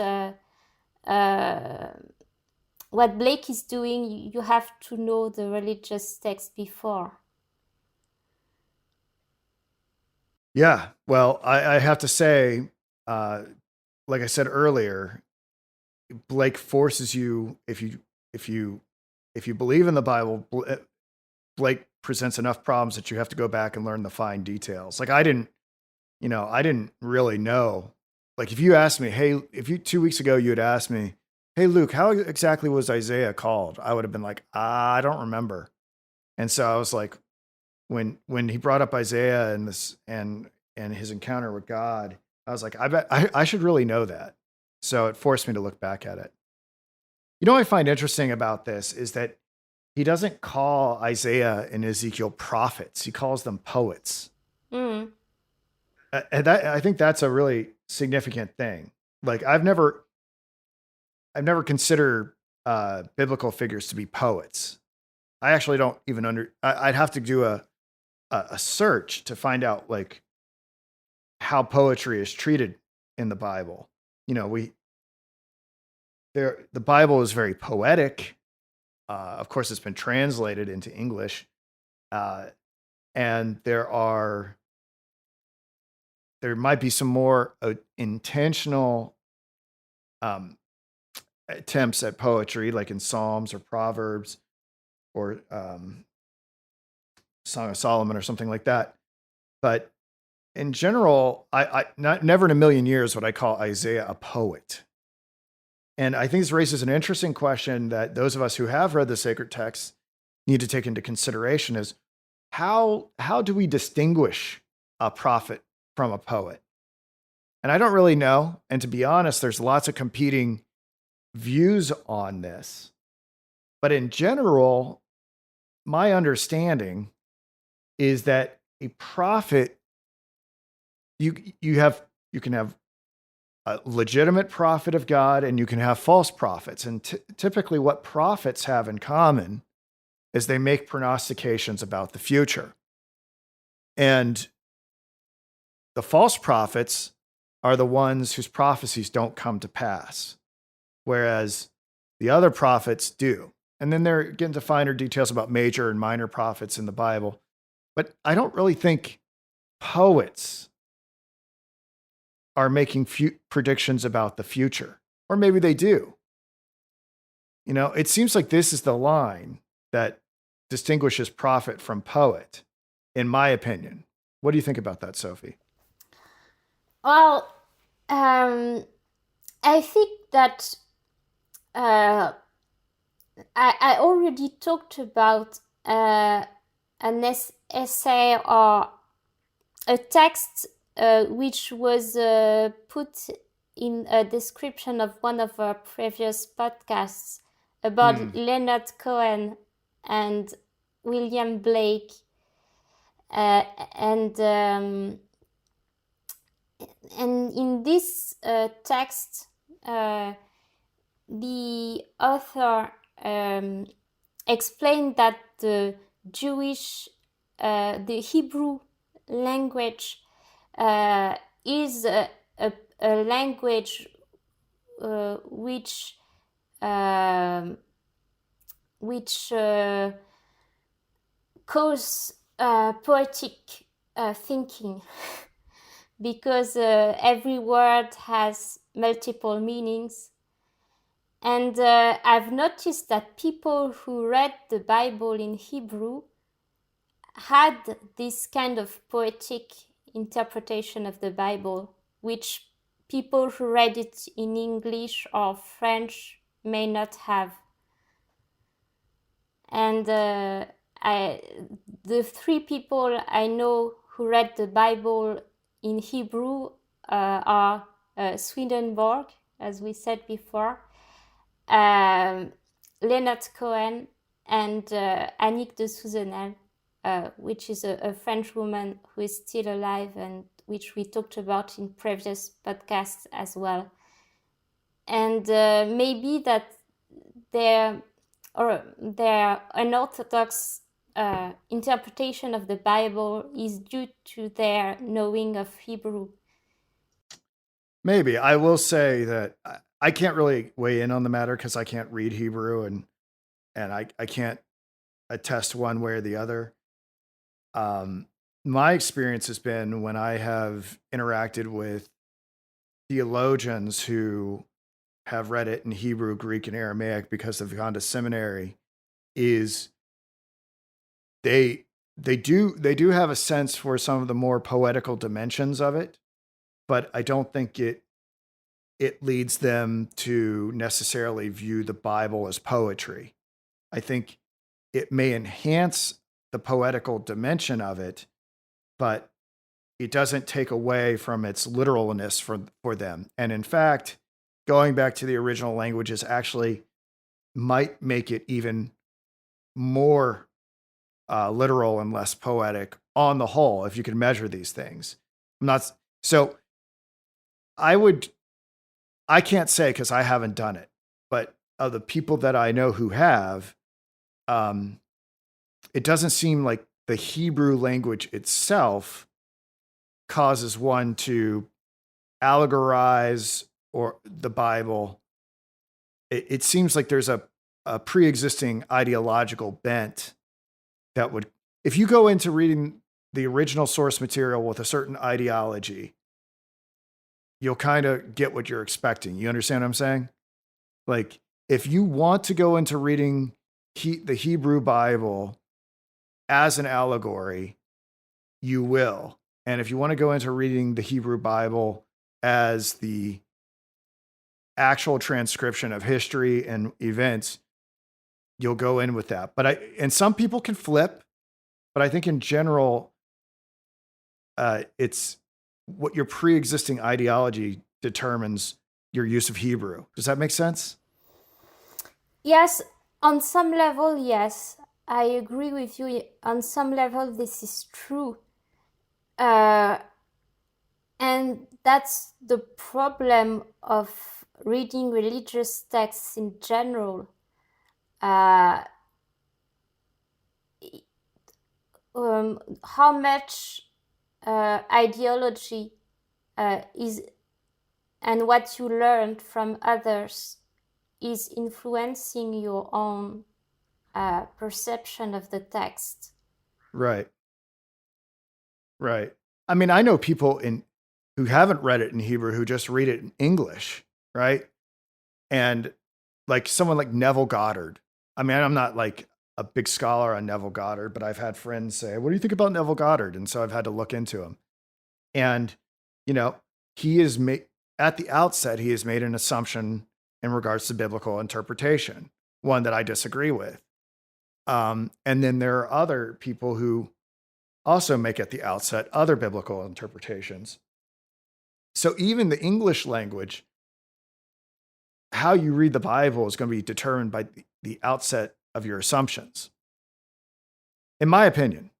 what Blake is doing, you have to know the religious text before. Yeah. Well, I have to say, like I said earlier, Blake forces you, if you believe in the Bible, Blake presents enough problems that you have to go back and learn the fine details. Like I didn't really know. Like if you asked me, hey, if you 2 weeks ago you had asked me, hey Luke, how exactly was Isaiah called? I would have been like, I don't remember. And so I was like, when he brought up Isaiah and this and his encounter with God, I was like, I bet I should really know that. So it forced me to look back at it. You know what I find interesting about this is that he doesn't call Isaiah and Ezekiel prophets. He calls them poets. Mm. And that, I think that's a really significant thing. Like I've never considered biblical figures to be poets. I actually don't even I'd have to do a search to find out like how poetry is treated in the Bible. You know, the Bible is very poetic. Of course, it's been translated into English, and there might be some more intentional attempts at poetry, like in Psalms or Proverbs or Song of Solomon or something like that. But in general, never in a million years would I call Isaiah a poet. And I think this raises an interesting question that those of us who have read the sacred texts need to take into consideration: is how do we distinguish a prophet from a poet? And I don't really know. And to be honest, there's lots of competing views on this. But in general, my understanding is that a prophet, you can have a legitimate prophet of God and you can have false prophets. And typically what prophets have in common is they make prognostications about the future. And the false prophets are the ones whose prophecies don't come to pass, whereas the other prophets do. And then they're getting to finer details about major and minor prophets in the Bible. But I don't really think poets are making predictions about the future. Or maybe they do. You know, it seems like this is the line that distinguishes prophet from poet, in my opinion. What do you think about that, Sophie? Well, I think that I already talked about an essay or a text which was put in a description of one of our previous podcasts about Leonard Cohen and William Blake, and in this text, the author explained that the Hebrew language is a language which cause poetic thinking, because every word has multiple meanings. And I've noticed that people who read the Bible in Hebrew had this kind of poetic interpretation of the Bible, which people who read it in English or French may not have. And the 3 people I know who read the Bible in Hebrew are Swedenborg, as we said before, Leonard Cohen, and Annick de Souzenel, which is a French woman who is still alive and which we talked about in previous podcasts as well. And maybe that their unorthodox interpretation of the Bible is due to their knowing of Hebrew. Maybe. I will say that I can't really weigh in on the matter because I can't read Hebrew, and I can't attest one way or the other. My experience has been when I have interacted with theologians who have read it in Hebrew, Greek, and Aramaic because they've gone to seminary, is they do have a sense for some of the more poetical dimensions of it, but I don't think it leads them to necessarily view the Bible as poetry. I think it may enhance the poetical dimension of it, but it doesn't take away from its literalness for them. And in fact, going back to the original languages actually might make it even more literal and less poetic on the whole, if you can measure these things. I can't say because I haven't done it, but of the people that I know who have, it doesn't seem like the Hebrew language itself causes one to allegorize or the Bible. It seems like there's a pre-existing ideological bent that would, if you go into reading the original source material with a certain ideology, you'll kind of get what you're expecting. You understand what I'm saying? Like, if you want to go into reading the Hebrew Bible as an allegory, you will. And if you want to go into reading the Hebrew Bible as the actual transcription of history and events, you'll go in with that. And some people can flip, but I think in general, it's what your pre-existing ideology determines your use of Hebrew. Does that make sense? Yes, on some level, yes. I agree with you. On some level, this is true. And that's the problem of reading religious texts in general. How much ideology is, and what you learned from others is influencing your own perception of the text. Right. I mean, I know people who haven't read it in Hebrew who just read it in English, right? And like someone like Neville Goddard. I mean, I'm not like a big scholar on Neville Goddard, but I've had friends say, "What do you think about Neville Goddard?" And so I've had to look into him. And he is at the outset, he has made an assumption in regards to biblical interpretation, one that I disagree with. And then there are other people who also make at the outset other biblical interpretations. So even the English language, how you read the Bible is going to be determined by the outset of your assumptions. In my opinion.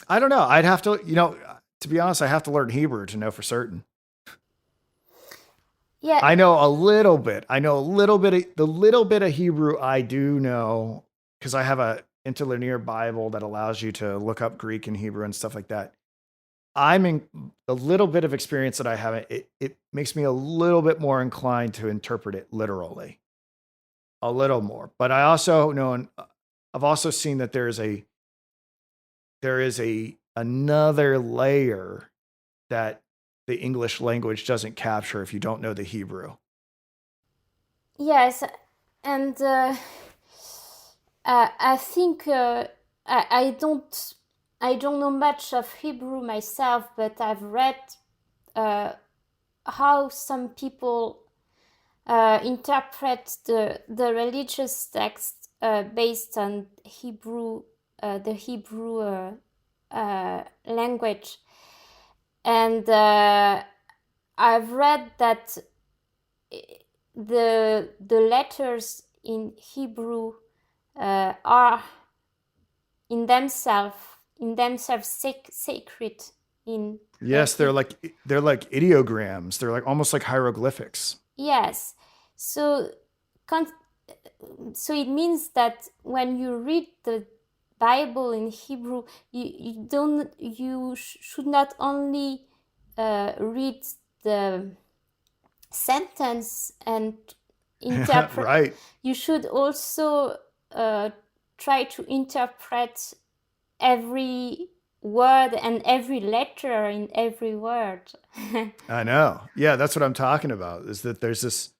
I don't know. I'd have to, to be honest, I have to learn Hebrew to know for certain. Yeah. I know a little bit. The little bit of Hebrew I do know, because I have a interlinear Bible that allows you to look up Greek and Hebrew and stuff like that. I'm in a little bit of experience that I have. It makes me a little bit more inclined to interpret it literally, a little more. But I also know, and I've also seen that there is another layer that the English language doesn't capture if you don't know the Hebrew. Yes, and I think I don't know much of Hebrew myself, but I've read how some people interpret the religious text based on Hebrew, the Hebrew language, and I've read that the letters in Hebrew are in themselves sacred. Yes, they're like ideograms. They're like almost like hieroglyphics. Yes, so it means that when you read the Bible in Hebrew, you should not only read the sentence and interpret. Right. You should also try to interpret every word and every letter in every word. I know. Yeah, that's what I'm talking about, is that there's this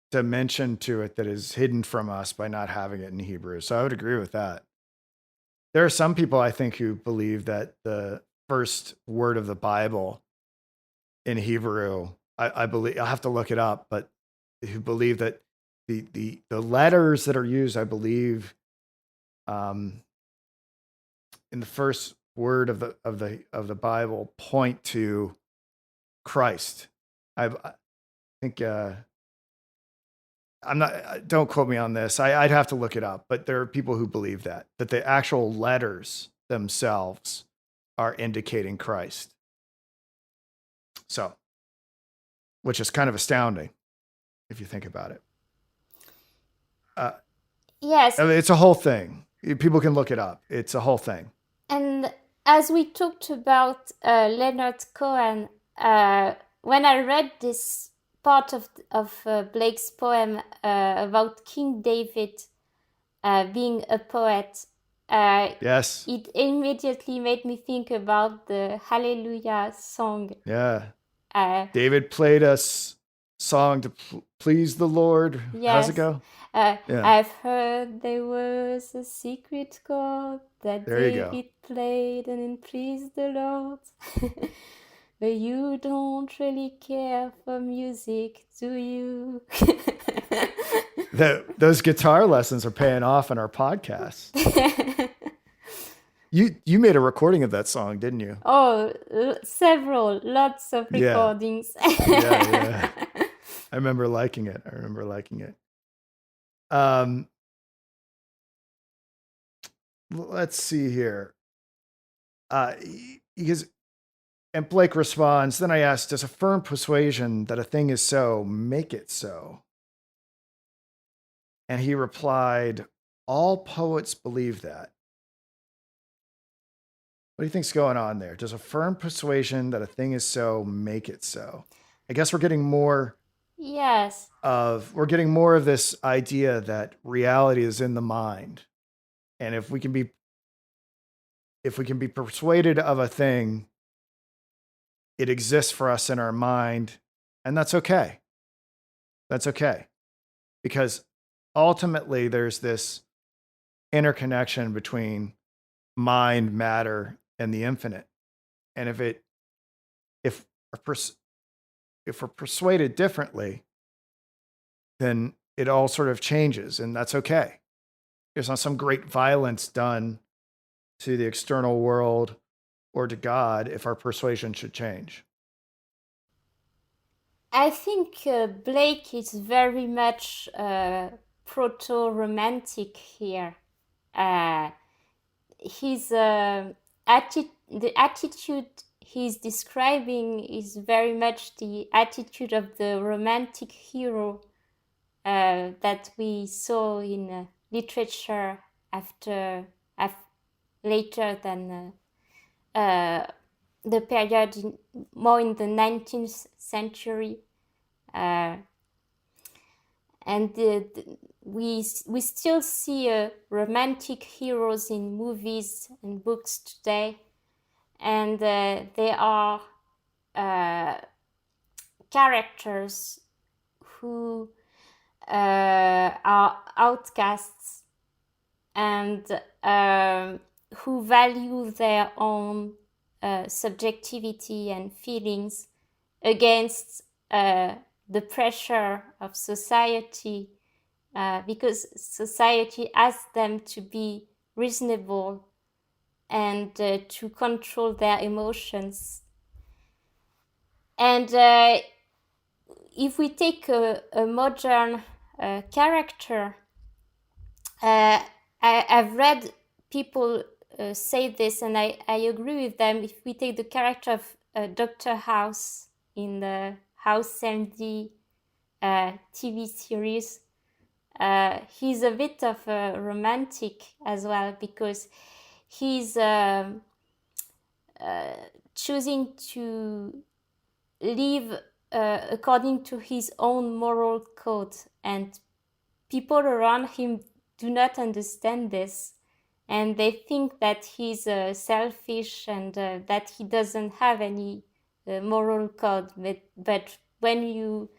dimension to it that is hidden from us by not having it in Hebrew. So I would agree with that. There are some people, I think, who believe that the first word of the Bible in Hebrew, I believe, I'll have to look it up, but who believe that the letters that are used, I believe, in the first word of the Bible point to Christ. I think I'm not. Don't quote me on this. I'd have to look it up. But there are people who believe that the actual letters themselves are indicating Christ. So, which is kind of astounding if you think about it. Yes, I mean, it's a whole thing. People can look it up. It's a whole thing. And as we talked about Leonard Cohen, when I read this part of Blake's poem about King David being a poet, Yes. it immediately made me think about the Hallelujah song. Yeah. David played us song to please the Lord. Yes. How's it go? Yeah. I've heard there was a secret chord that There you David played and it pleased the Lord. But you don't really care for music, do you? Those guitar lessons are paying off in our podcast. You made a recording of that song, didn't you? Oh, lots of recordings. Yeah. I remember liking it. Let's see here. And Blake responds, then I asked, does a firm persuasion that a thing is so make it so? And he replied, all poets believe that. What do you think's going on there? Does a firm persuasion that a thing is so make it so? I guess we're getting more. Yes. We're getting more of this idea that reality is in the mind. And if we can be persuaded of a thing, it exists for us in our mind, and that's okay. That's okay. Because ultimately there's this interconnection between mind, matter, and the infinite. And if we're persuaded differently, then it all sort of changes, and that's okay. There's not some great violence done to the external world or to God if our persuasion should change. I think Blake is very much proto-romantic here. The attitude he's describing is very much the attitude of the romantic hero that we saw in literature later than the period more in the 19th century. And we still see romantic heroes in movies and books today, and they are characters who are outcasts and who value their own subjectivity and feelings against the pressure of society, because society asks them to be reasonable and to control their emotions. And if we take a modern character, I've read people say this, and I agree with them. If we take the character of Dr. House in the House MD TV series, he's a bit of a romantic as well, because he's choosing to live according to his own moral code, and people around him do not understand this, and they think that he's selfish and that he doesn't have any moral code. But when you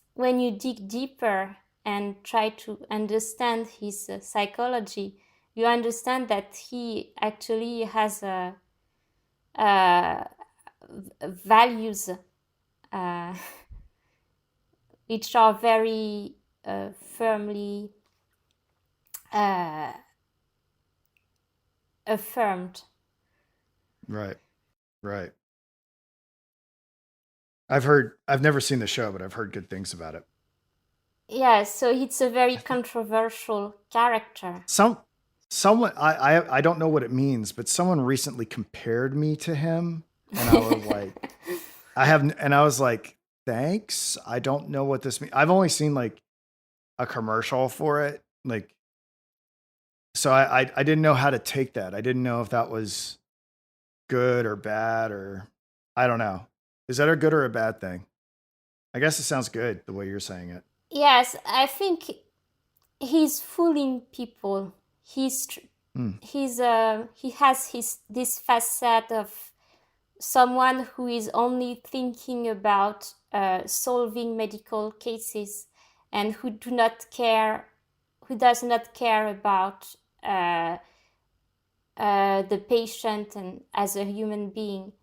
dig deeper and try to understand his psychology, you understand that he actually has values which are very firmly affirmed. Right. I've never seen the show, but I've heard good things about it. Yeah, so it's a very controversial character. Someone I don't know what it means, but someone recently compared me to him, and I was like, I was like, thanks. I don't know what this means. I've only seen like a commercial for it, like, so I didn't know how to take that. I didn't know if that was good or bad, or I don't know. Is that a good or a bad thing? I guess it sounds good the way you're saying it. Yes, I think he's fooling people. He has this facade of someone who is only thinking about solving medical cases, and who does not care about the patient and as a human being,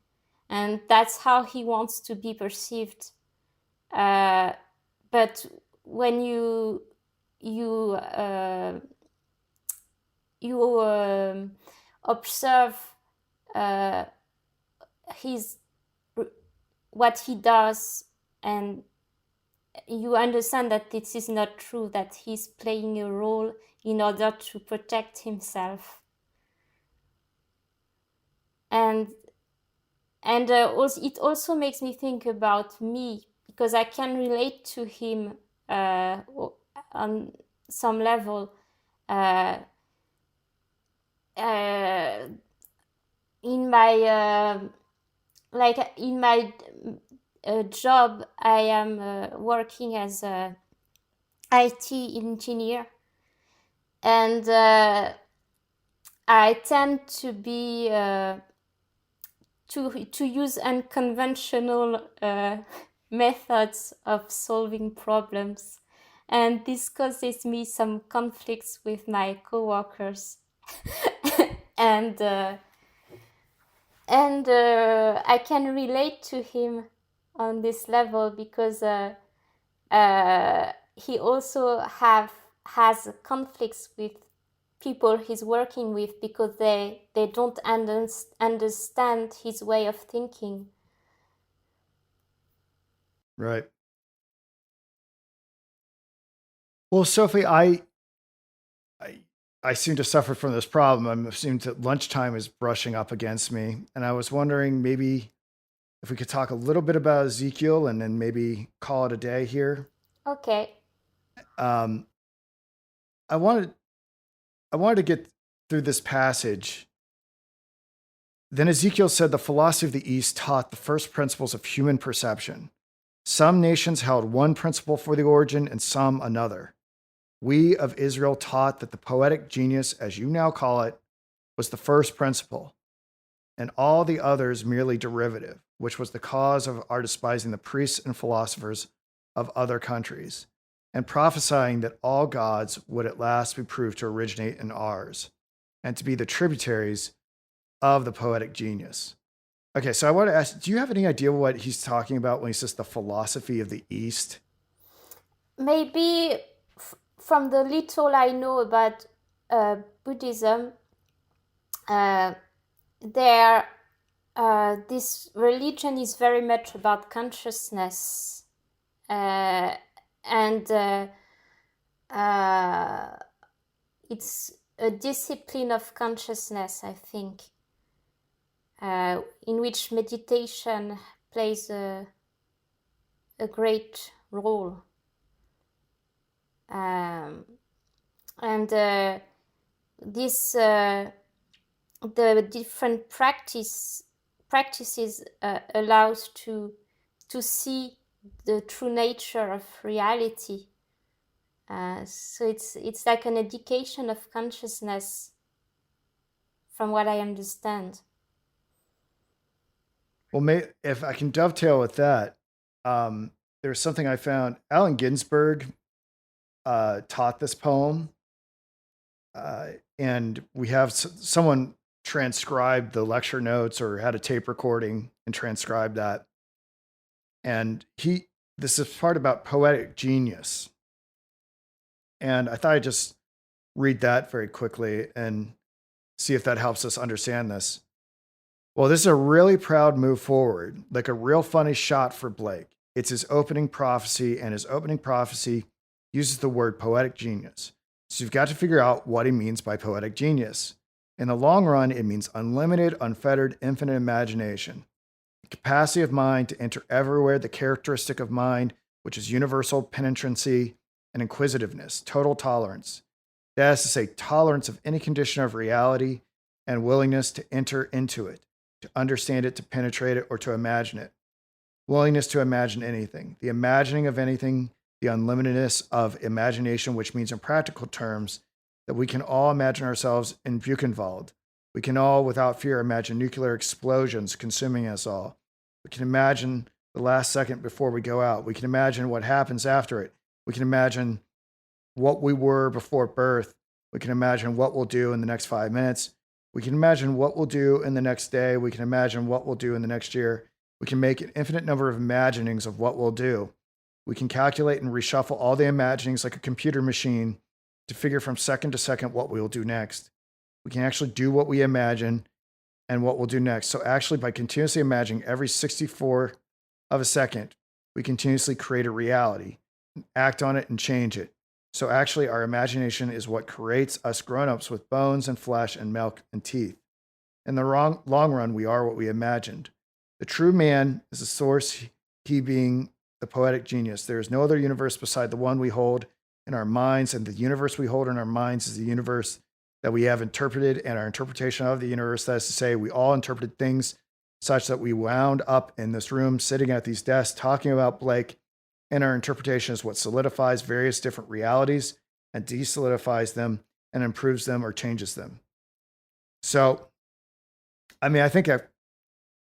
and that's how he wants to be perceived. But when you observe what he does, and you understand that this is not true, that he's playing a role in order to protect himself. And it also makes me think about me, because I can relate to him on some level. In my job, I am working as a IT engineer, and I tend to be to use unconventional methods of solving problems, and this causes me some conflicts with my coworkers. and I can relate to him on this level, because he also has conflicts with people he's working with, because they don't understand his way of thinking. Right. Well, Sophie, I, I seem to suffer from this problem. I seem that lunchtime is brushing up against me, and I was wondering maybe if we could talk a little bit about Ezekiel and then maybe call it a day here. Okay. Um, I wanted I wanted to get through this passage. Then Ezekiel said the philosophy of the East taught the first principles of human perception. Some nations held one principle for the origin and some another. We of Israel taught that the poetic genius, as you now call it, was the first principle, and all the others merely derivative, which was the cause of our despising the priests and philosophers of other countries, and prophesying that all gods would at last be proved to originate in ours, and to be the tributaries of the poetic genius. Okay, so I want to ask, do you have any idea what he's talking about when he says the philosophy of the East? Maybe from the little I know about Buddhism, this religion is very much about consciousness, and it's a discipline of consciousness, I think, in which meditation plays a great role. And this the different practices allows to see the true nature of reality. So it's like an education of consciousness, from what I understand. Well, if I can dovetail with that, there's something I found. Allen Ginsberg taught this poem, and we have someone transcribed the lecture notes or had a tape recording and transcribed that. And this is part about poetic genius. And I thought I'd just read that very quickly and see if that helps us understand this. Well, this is a really proud move forward, like a real funny shot for Blake. It's his opening prophecy, and his opening prophecy uses the word poetic genius. So you've got to figure out what he means by poetic genius. In the long run, it means unlimited, unfettered, infinite imagination. The capacity of mind to enter everywhere, the characteristic of mind, which is universal penetrancy and inquisitiveness, total tolerance. That is to say, tolerance of any condition of reality and willingness to enter into it, to understand it, to penetrate it, or to imagine it. Willingness to imagine anything, the imagining of anything, the unlimitedness of imagination, which means in practical terms that we can all imagine ourselves in Buchenwald. We can all, without fear, imagine nuclear explosions consuming us all. We can imagine the last second before we go out. We can imagine what happens after it. We can imagine what we were before birth. We can imagine what we'll do in the next 5 minutes. We can imagine what we'll do in the next day. We can imagine what we'll do in the next year. We can make an infinite number of imaginings of what we'll do. We can calculate and reshuffle all the imaginings like a computer machine to figure from second to second what we will do next. We can actually do what we imagine and what we'll do next. So actually, by continuously imagining every 64th of a second, we continuously create a reality, act on it, and change it. So actually, our imagination is what creates us grown-ups with bones and flesh and milk and teeth. In the long run, we are what we imagined. The true man is the source, he being the poetic genius. There is no other universe beside the one we hold in our minds, and the universe we hold in our minds is the universe that we have interpreted, and our interpretation of the universe, that is to say, we all interpreted things such that we wound up in this room, sitting at these desks, talking about Blake, and our interpretation is what solidifies various different realities and desolidifies them and improves them or changes them. So, I mean, I think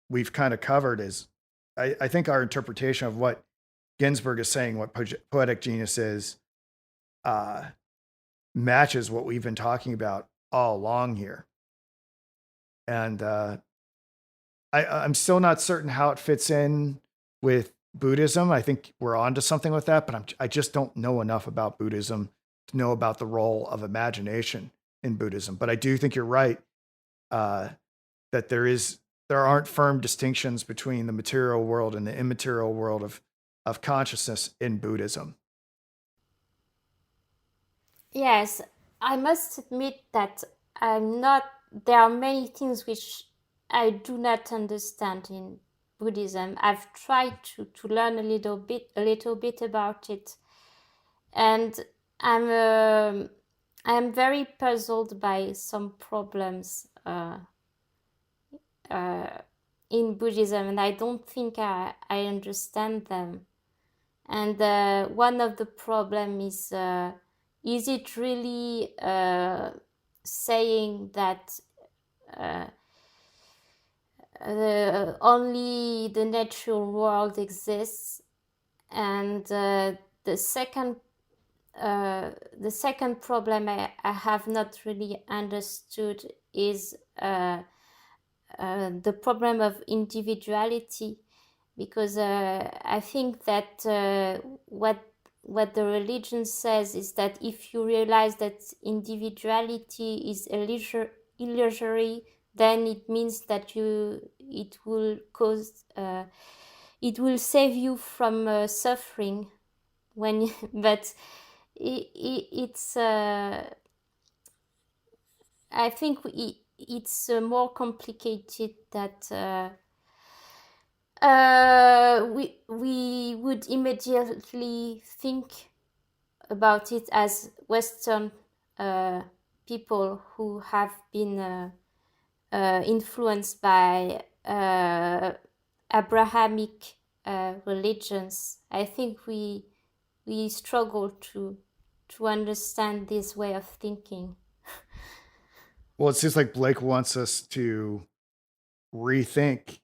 we've kind of covered is, I think our interpretation of what Ginsberg is saying, what poetic genius is, matches what we've been talking about all along here. And I'm still not certain how it fits in with Buddhism. I think we're onto something with that, but I just don't know enough about Buddhism to know about the role of imagination in Buddhism. But I do think you're right that there aren't firm distinctions between the material world and the immaterial world of of consciousness in Buddhism? Yes, I must admit that there are many things which I do not understand in Buddhism. I've tried to learn a little bit about it, and I'm very puzzled by some problems in Buddhism, and I don't think I understand them. And one of the problem is it really saying that only the natural world exists? And the second problem I have not really understood is the problem of individuality, because I think that what the religion says is that if you realize that individuality is illusory, then it means that it will save you from suffering. But it's I think it's more complicated that we would immediately think about it as Western people who have been influenced by Abrahamic religions. I think we struggle to understand this way of thinking. Well, it seems like Blake wants us to rethink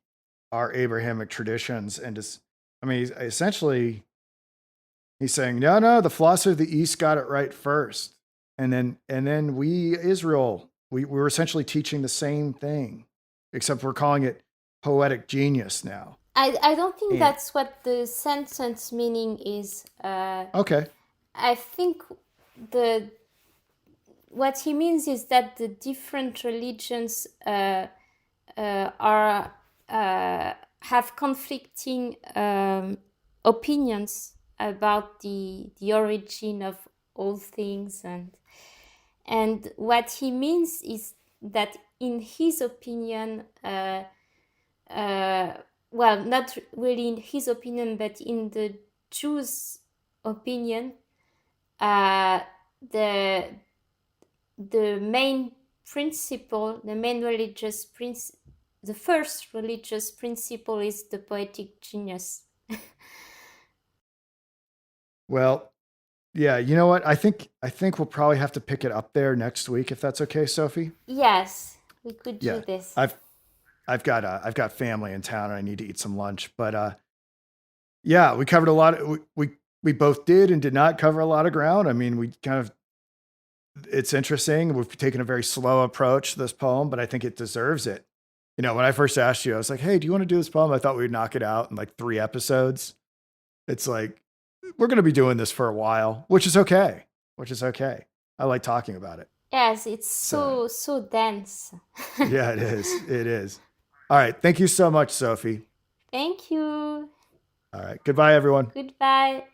our Abrahamic traditions and just, I mean, essentially, he's saying, no, the philosophy of the East got it right first. And then we, Israel, we're essentially teaching the same thing, except we're calling it poetic genius now. I don't think that's what the sentence meaning is. Okay. I think what he means is that the different religions have conflicting opinions about the origin of all things, and what he means is that in his opinion, well, not really in his opinion, but in the Jews' opinion, the main principle, the first religious principle is the poetic genius. Well, yeah, you know what? I think we'll probably have to pick it up there next week, if that's okay, Sophie. Yes, we could do this. I've got family in town and I need to eat some lunch, but yeah, we covered a lot. We both did and did not cover a lot of ground. I mean, it's interesting. We've taken a very slow approach to this poem, but I think it deserves it. You know, when I first asked you, I was like, hey, do you want to do this poem? I thought we'd knock it out in like 3 episodes. It's like, we're going to be doing this for a while, which is okay. I like talking about it. Yes, it's so dense. Yeah, it is. All right. Thank you so much, Sophie. Thank you. All right. Goodbye, everyone. Goodbye.